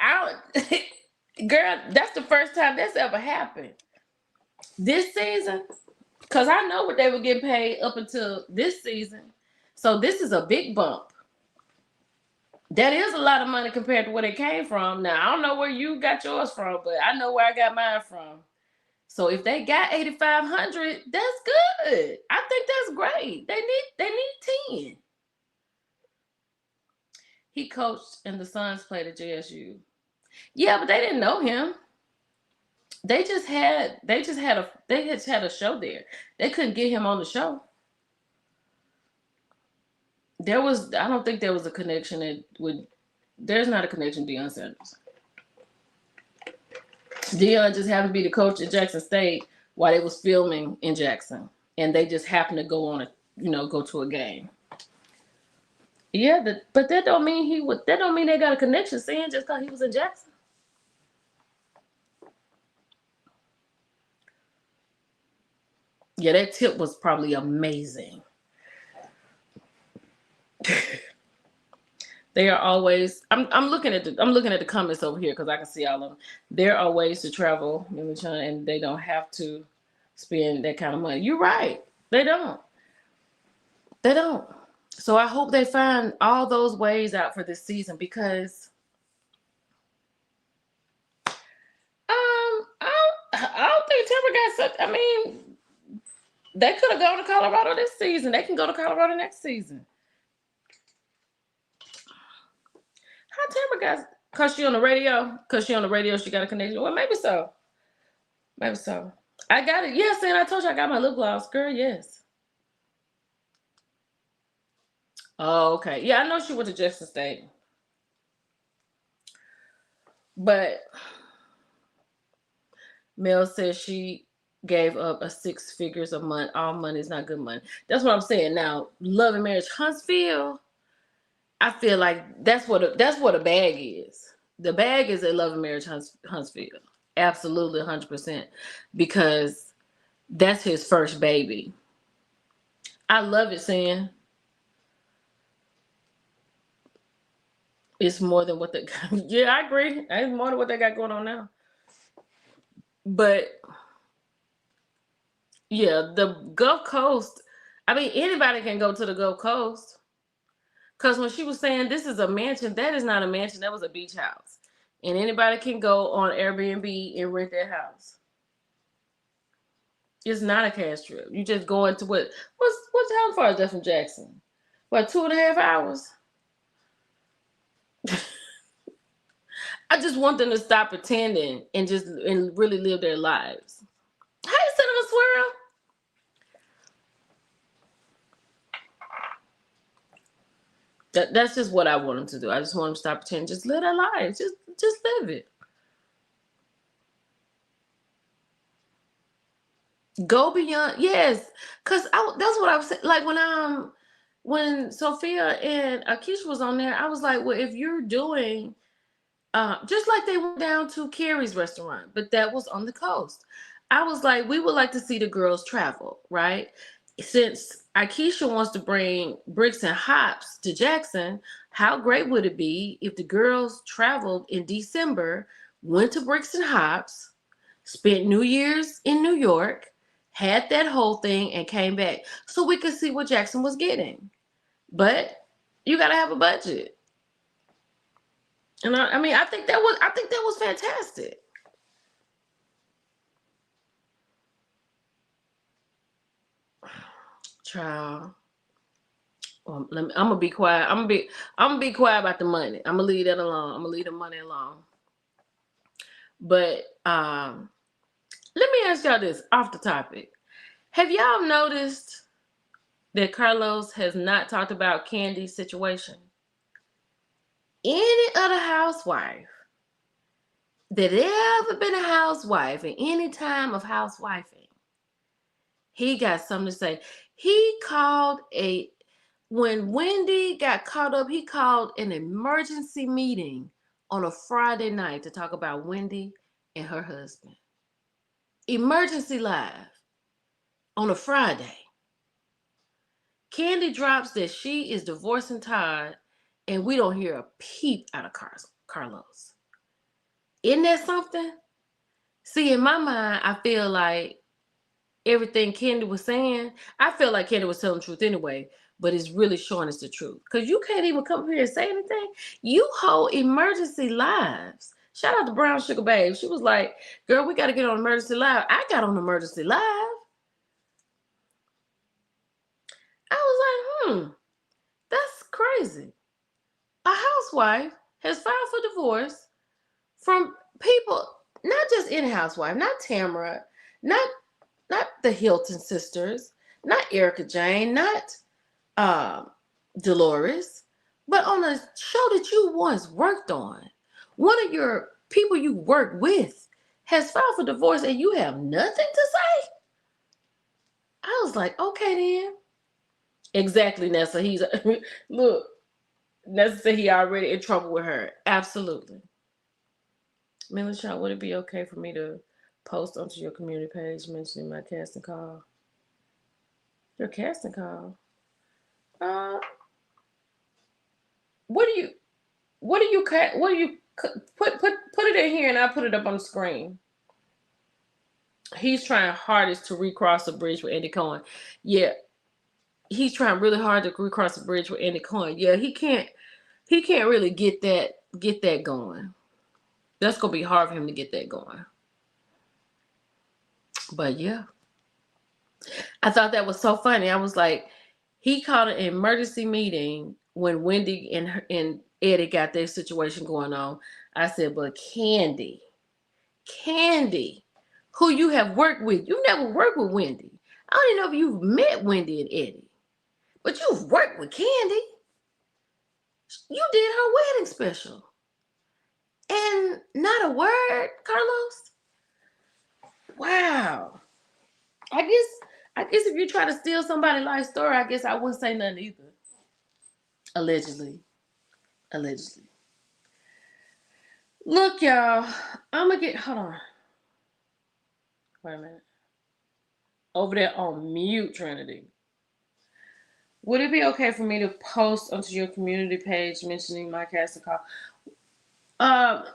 I girl, that's the first time that's ever happened this season. Cause I know what they were getting paid up until this season, so this is a big bump. That is a lot of money compared to where they came from. Now I don't know where you got yours from, but I know where I got mine from. So if they got 8,500, that's good. I think that's great. They need 10. He coached and the Suns played at JSU. Yeah, but they didn't know him. They just had a show there. They couldn't get him on the show. I don't think there was a connection there's not a connection to Deion Sanders. Deion just happened to be the coach at Jackson State while they was filming in Jackson. And they just happened to go to a game. Yeah, but that don't mean they got a connection saying just because he was in Jackson. Yeah, that tip was probably amazing. They are always. I'm looking at the comments over here because I can see all of them. There are ways to travel in China, and they don't have to spend that kind of money. You're right. They don't. They don't. So I hope they find all those ways out for this season because I don't think Temper got such. I mean, they could have gone to Colorado this season. They can go to Colorado next season. How Tamara got? Cause she on the radio. She got a connection. Well, maybe so. Maybe so. I got it. Yes, and I told you I got my lip gloss, girl. Yes. Oh, okay. Yeah, I know she went to Jackson State, but Mel says she gave up a 6 figures a month. All money is not good money. That's what I'm saying. Now, Love and Marriage Huntsville. I feel like that's what a bag is. The bag is a Love and Marriage Huntsville. Absolutely 100%. Because that's his first baby. I love it, saying it's more than what they got. Yeah, I agree. It's more than what they got going on now. But yeah, the Gulf Coast, I mean, anybody can go to the Gulf Coast. Because when she was saying this is a mansion, that is not a mansion. That was a beach house. And anybody can go on Airbnb and rent their house. It's not a cash trip. You just go into how far is that from Jackson? What, 2.5 hours? I just want them to stop pretending and really live their lives. How you Cinnamon Swirl? That's just what I want them to do. I just want them to stop pretending. Just live their lives. Just live it. Go beyond. Yes. Because that's what I was saying. Like when Sophia and Akeisha was on there, I was like, well, if you're doing just like they went down to Carrie's restaurant, but that was on the coast. I was like, we would like to see the girls travel, right? Since Akeisha wants to bring Bricks and Hops to Jackson, how great would it be if the girls traveled in December, went to Bricks and Hops, spent New Year's in New York, had that whole thing, and came back so we could see what Jackson was getting. But you got to have a budget. And I think that was fantastic. Child. I'm gonna be quiet. I'm gonna be quiet about the money. I'm gonna leave that alone. I'm gonna leave the money alone. But let me ask y'all this off the topic. Have y'all noticed that Carlos has not talked about Candy's situation? Any other housewife that ever been a housewife in any time of housewifing, he got something to say. He called when Wendy got caught up, he called an emergency meeting on a Friday night to talk about Wendy and her husband. Emergency live on a Friday. Candy drops that she is divorcing Todd, and we don't hear a peep out of Carlos. Isn't that something? See, in my mind, I feel like everything Candy was saying, I feel like Candy was telling the truth anyway, but it's really showing us the truth. Because you can't even come up here and say anything. You hold emergency lives. Shout out to Brown Sugar Babe. She was like, girl, we got to get on emergency live. I got on emergency live. I was like, that's crazy. A housewife has filed for divorce from people, not just any housewife, not Tamara, not the Hilton sisters, not Erica Jane, not Dolores, but on a show that you once worked on. One of your people you work with has filed for divorce and you have nothing to say? I was like, okay then. Exactly, Nessa. He's look, Nessa said he already in trouble with her. Absolutely. Melisha, would it be okay for me to post onto your community page mentioning my casting call? Your casting call? What do you put it in here and I'll put it up on the screen. He's trying hardest to recross the bridge with Andy Cohen. Yeah, he's trying really hard to recross the bridge with Andy Cohen. Yeah, he can't really get that going. That's gonna be hard for him to get that going. But yeah, I thought that was so funny. I was like, he called an emergency meeting when Wendy and Eddie got their situation going on. I said, but Candy, who you have worked with, you never worked with Wendy. I don't even know if you've met Wendy and Eddie, but you've worked with Candy. You did her wedding special. And not a word, Carlos. Wow. I guess if you try to steal somebody's life story, I guess I wouldn't say nothing either. Allegedly. Look, y'all. I'm gonna get, hold on. Wait a minute. Over there on mute, Trinity. Would it be okay for me to post onto your community page mentioning my casting call?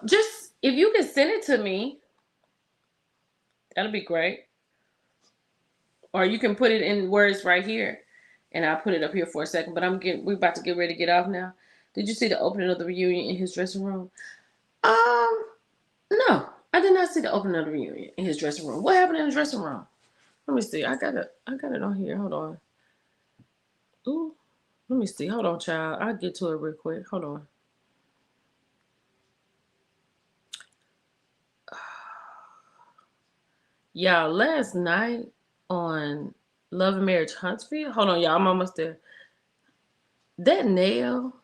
Just if you can send it to me, that'll be great. Or you can put it in words right here, and I'll put it up here for a second. But we're about to get ready to get off now. Did you see the opening of the reunion in his dressing room? No, I did not see the opening of the reunion in his dressing room. What happened in the dressing room? Let me see. I got it on here. Hold on. Ooh, let me see. Hold on, child. I'll get to it real quick. Hold on. Y'all, last night on Love and Marriage Huntsville. Hold on, y'all. I'm almost there. That nail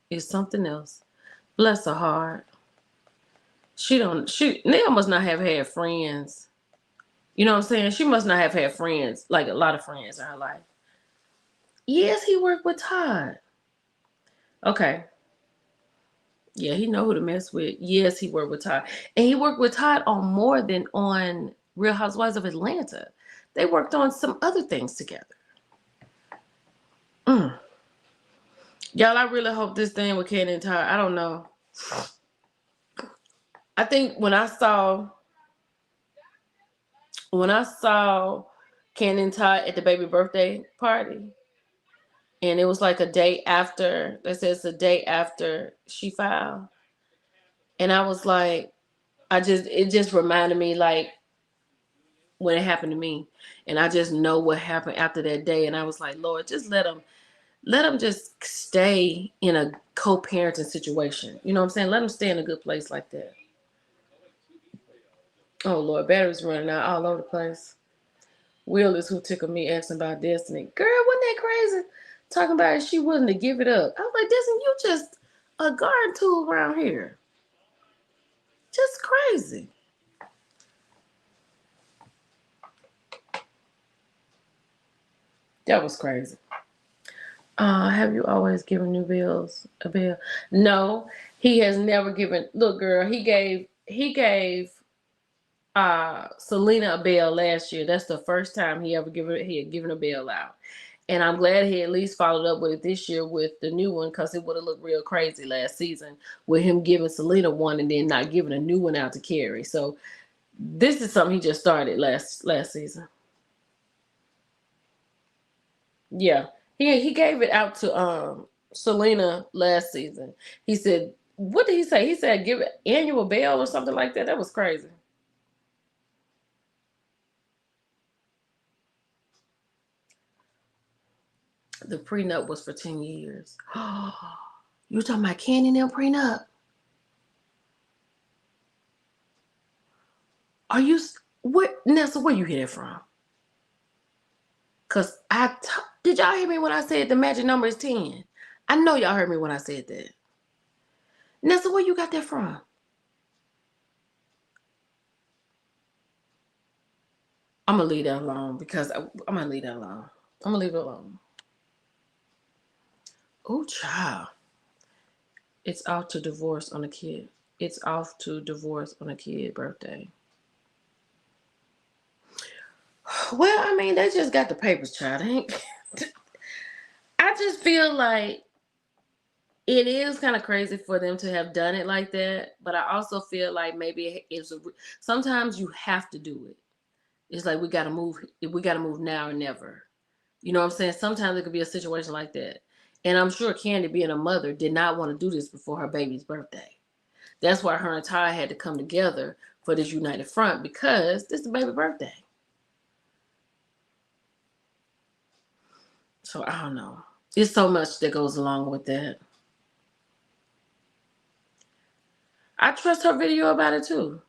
is something else. Bless her heart. Nail must not have had friends. You know what I'm saying? She must not have had friends, like a lot of friends in her life. Yes, he worked with Todd. Okay. Yeah, he know who to mess with. Yes, he worked with Todd. And he worked with Todd on more than on Real Housewives of Atlanta. They worked on some other things together. Y'all, I really hope this thing with Candy and Todd, I don't know. I think when I saw Candy and Todd at the baby birthday party, and it was like a day after, it says a day after she filed. And I was like, it just reminded me like when it happened to me. And I just know what happened after that day. And I was like, Lord, just let them just stay in a co-parenting situation. You know what I'm saying? Let them stay in a good place like that. Oh, Lord, batteries running out all over the place. Will is who tickled me asking about Destiny. Girl, wasn't that crazy? Talking about it, she willing to give it up. I was like, Destiny, you just a garden tool around here. Just crazy. That was crazy. Have you always given new bills a bill? No, he has never given. Look, girl, he gave Selena a bail last year. That's the first time he had given a bail out. And I'm glad he at least followed up with it this year with the new one, because it would have looked real crazy last season with him giving Selena one and then not giving a new one out to Carrie. So this is something he just started last season. Yeah, he gave it out to Selena last season. He said, what did he say? He said give it annual Belle or something like that. That was crazy. The prenup was for 10 years. You talking about Candy and them prenup? Are you what, Nessa? Where you hear that from? Cause did y'all hear me when I said the magic number is 10? I know y'all heard me when I said that. Nessa, where you got that from? I'm gonna leave that alone because I'm gonna leave that alone. I'm gonna leave it alone. Oh, child. It's off to divorce on a kid. It's off to divorce on a kid birthday. Well, I mean, they just got the papers, child. I just feel like it is kind of crazy for them to have done it like that, but I also feel like maybe sometimes you have to do it. It's like we gotta move. We gotta move now or never. You know what I'm saying? Sometimes it could be a situation like that. And I'm sure Candy, being a mother, did not want to do this before her baby's birthday. That's why her and Ty had to come together for this united front, because this is the baby birthday. So I don't know. There's so much that goes along with that. I trust her video about it too.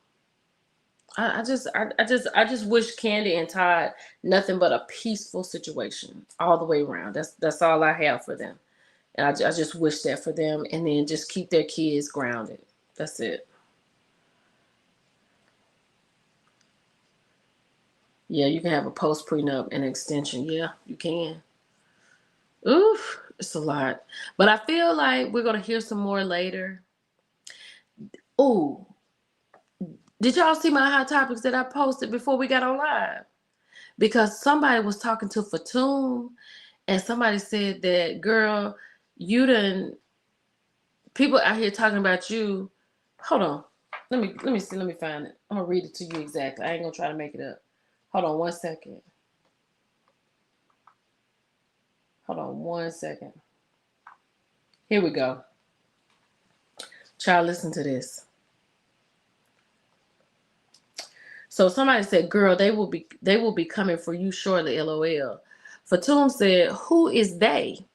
I just wish Candy and Todd nothing but a peaceful situation all the way around. That's all I have for them, and I just wish that for them, and then just keep their kids grounded. That's it. Yeah, you can have a post prenup and extension. Yeah, you can. Oof, it's a lot, but I feel like we're gonna hear some more later. Ooh, did y'all see my hot topics that I posted before we got on live? Because somebody was talking to Fatum, and somebody said that, girl, you done, people out here talking about you. Hold on. Let me see, let me find it. I'm gonna read it to you exactly. I ain't gonna try to make it up. Hold on 1 second. Hold on 1 second. Here we go. Child, listen to this. So somebody said, girl, they will be coming for you shortly, LOL. Fatum said, who is they?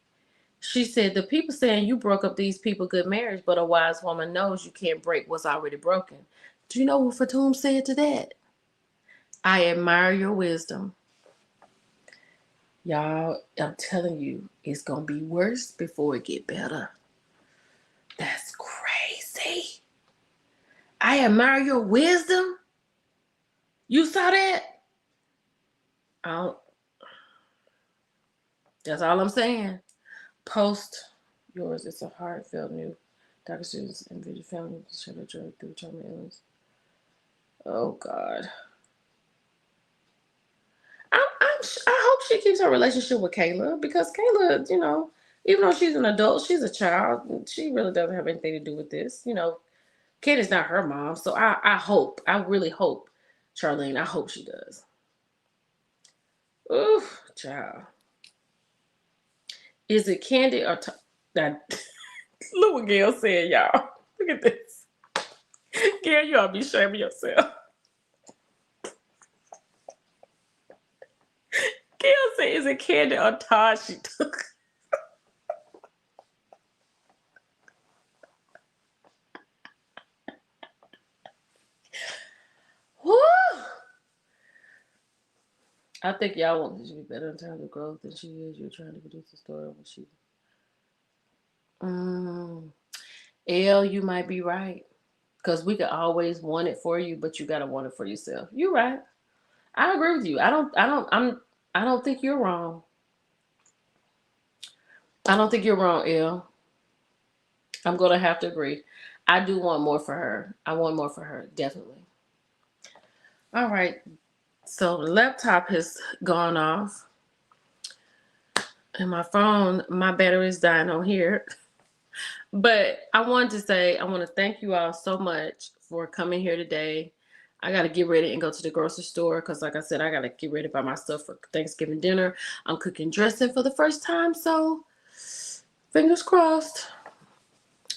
She said, the people saying you broke up these people good marriage, but a wise woman knows you can't break what's already broken. Do you know what Fatum said to that? I admire your wisdom. Y'all, I'm telling you, it's going to be worse before it get better. That's crazy. I admire your wisdom. You saw that? That's all I'm saying. Post yours. It's a heartfelt new Dr. Students and video family drug through terminal illness. Oh God. I hope she keeps her relationship with Kayla, because Kayla, even though she's an adult, she's a child. She really doesn't have anything to do with this. Kate is not her mom. So I really hope, Charlene, I hope she does. Oof, child. Is it Candy or that? Look what Gail said, y'all. Look at this. Gail, you ought to be ashamed of yourself. Gail said, is it Candy or Todd she took? Woo! I think y'all want her to be better in terms of growth than she is. You're trying to produce a story when she... Elle, you might be right. Because we could always want it for you, but you gotta want it for yourself. You're right. I agree with you. I don't think you're wrong. I don't think you're wrong, Elle. I'm gonna have to agree. I do want more for her. I want more for her, definitely. All right. So the laptop has gone off. And my phone, my battery is dying on here. But I wanted to say, I want to thank you all so much for coming here today. I got to get ready and go to the grocery store because, like I said, I got to get ready by myself for Thanksgiving dinner. I'm cooking dressing for the first time, so fingers crossed.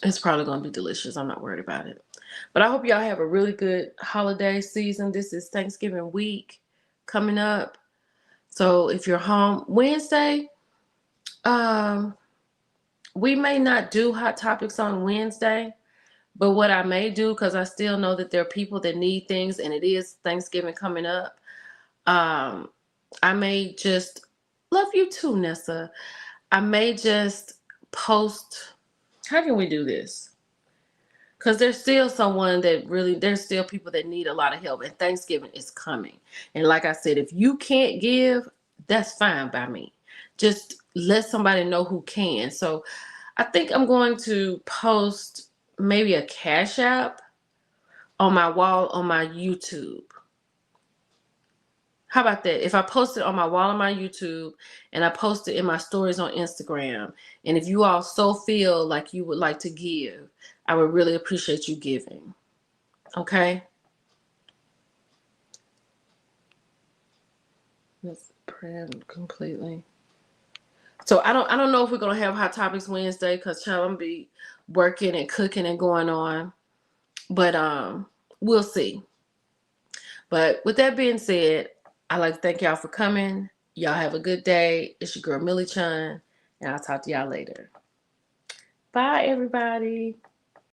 It's probably going to be delicious. I'm not worried about it. But I hope y'all have a really good holiday season. This is Thanksgiving week coming up. So if you're home Wednesday, um, we may not do hot topics on Wednesday. But what I may do, because I still know that there are people that need things and it is Thanksgiving coming up, I may just, love you too, Nessa. I may just post, how can we do this? Because there's still someone that really, there's still people that need a lot of help, and Thanksgiving is coming. And like I said, if you can't give, that's fine by me. Just let somebody know who can. So I think I'm going to post maybe a Cash App on my wall on my YouTube. How about that? If I post it on my wall on my YouTube and I post it in my stories on Instagram, and if you all so feel like you would like to give, I would really appreciate you giving. Okay? Let's pray completely. So I don't know if we're gonna have Hot Topics Wednesday because child, I'm gonna be working and cooking and going on. But we'll see. But with that being said, I'd like to thank y'all for coming. Y'all have a good day. It's your girl Millie Chun, and I'll talk to y'all later. Bye, everybody.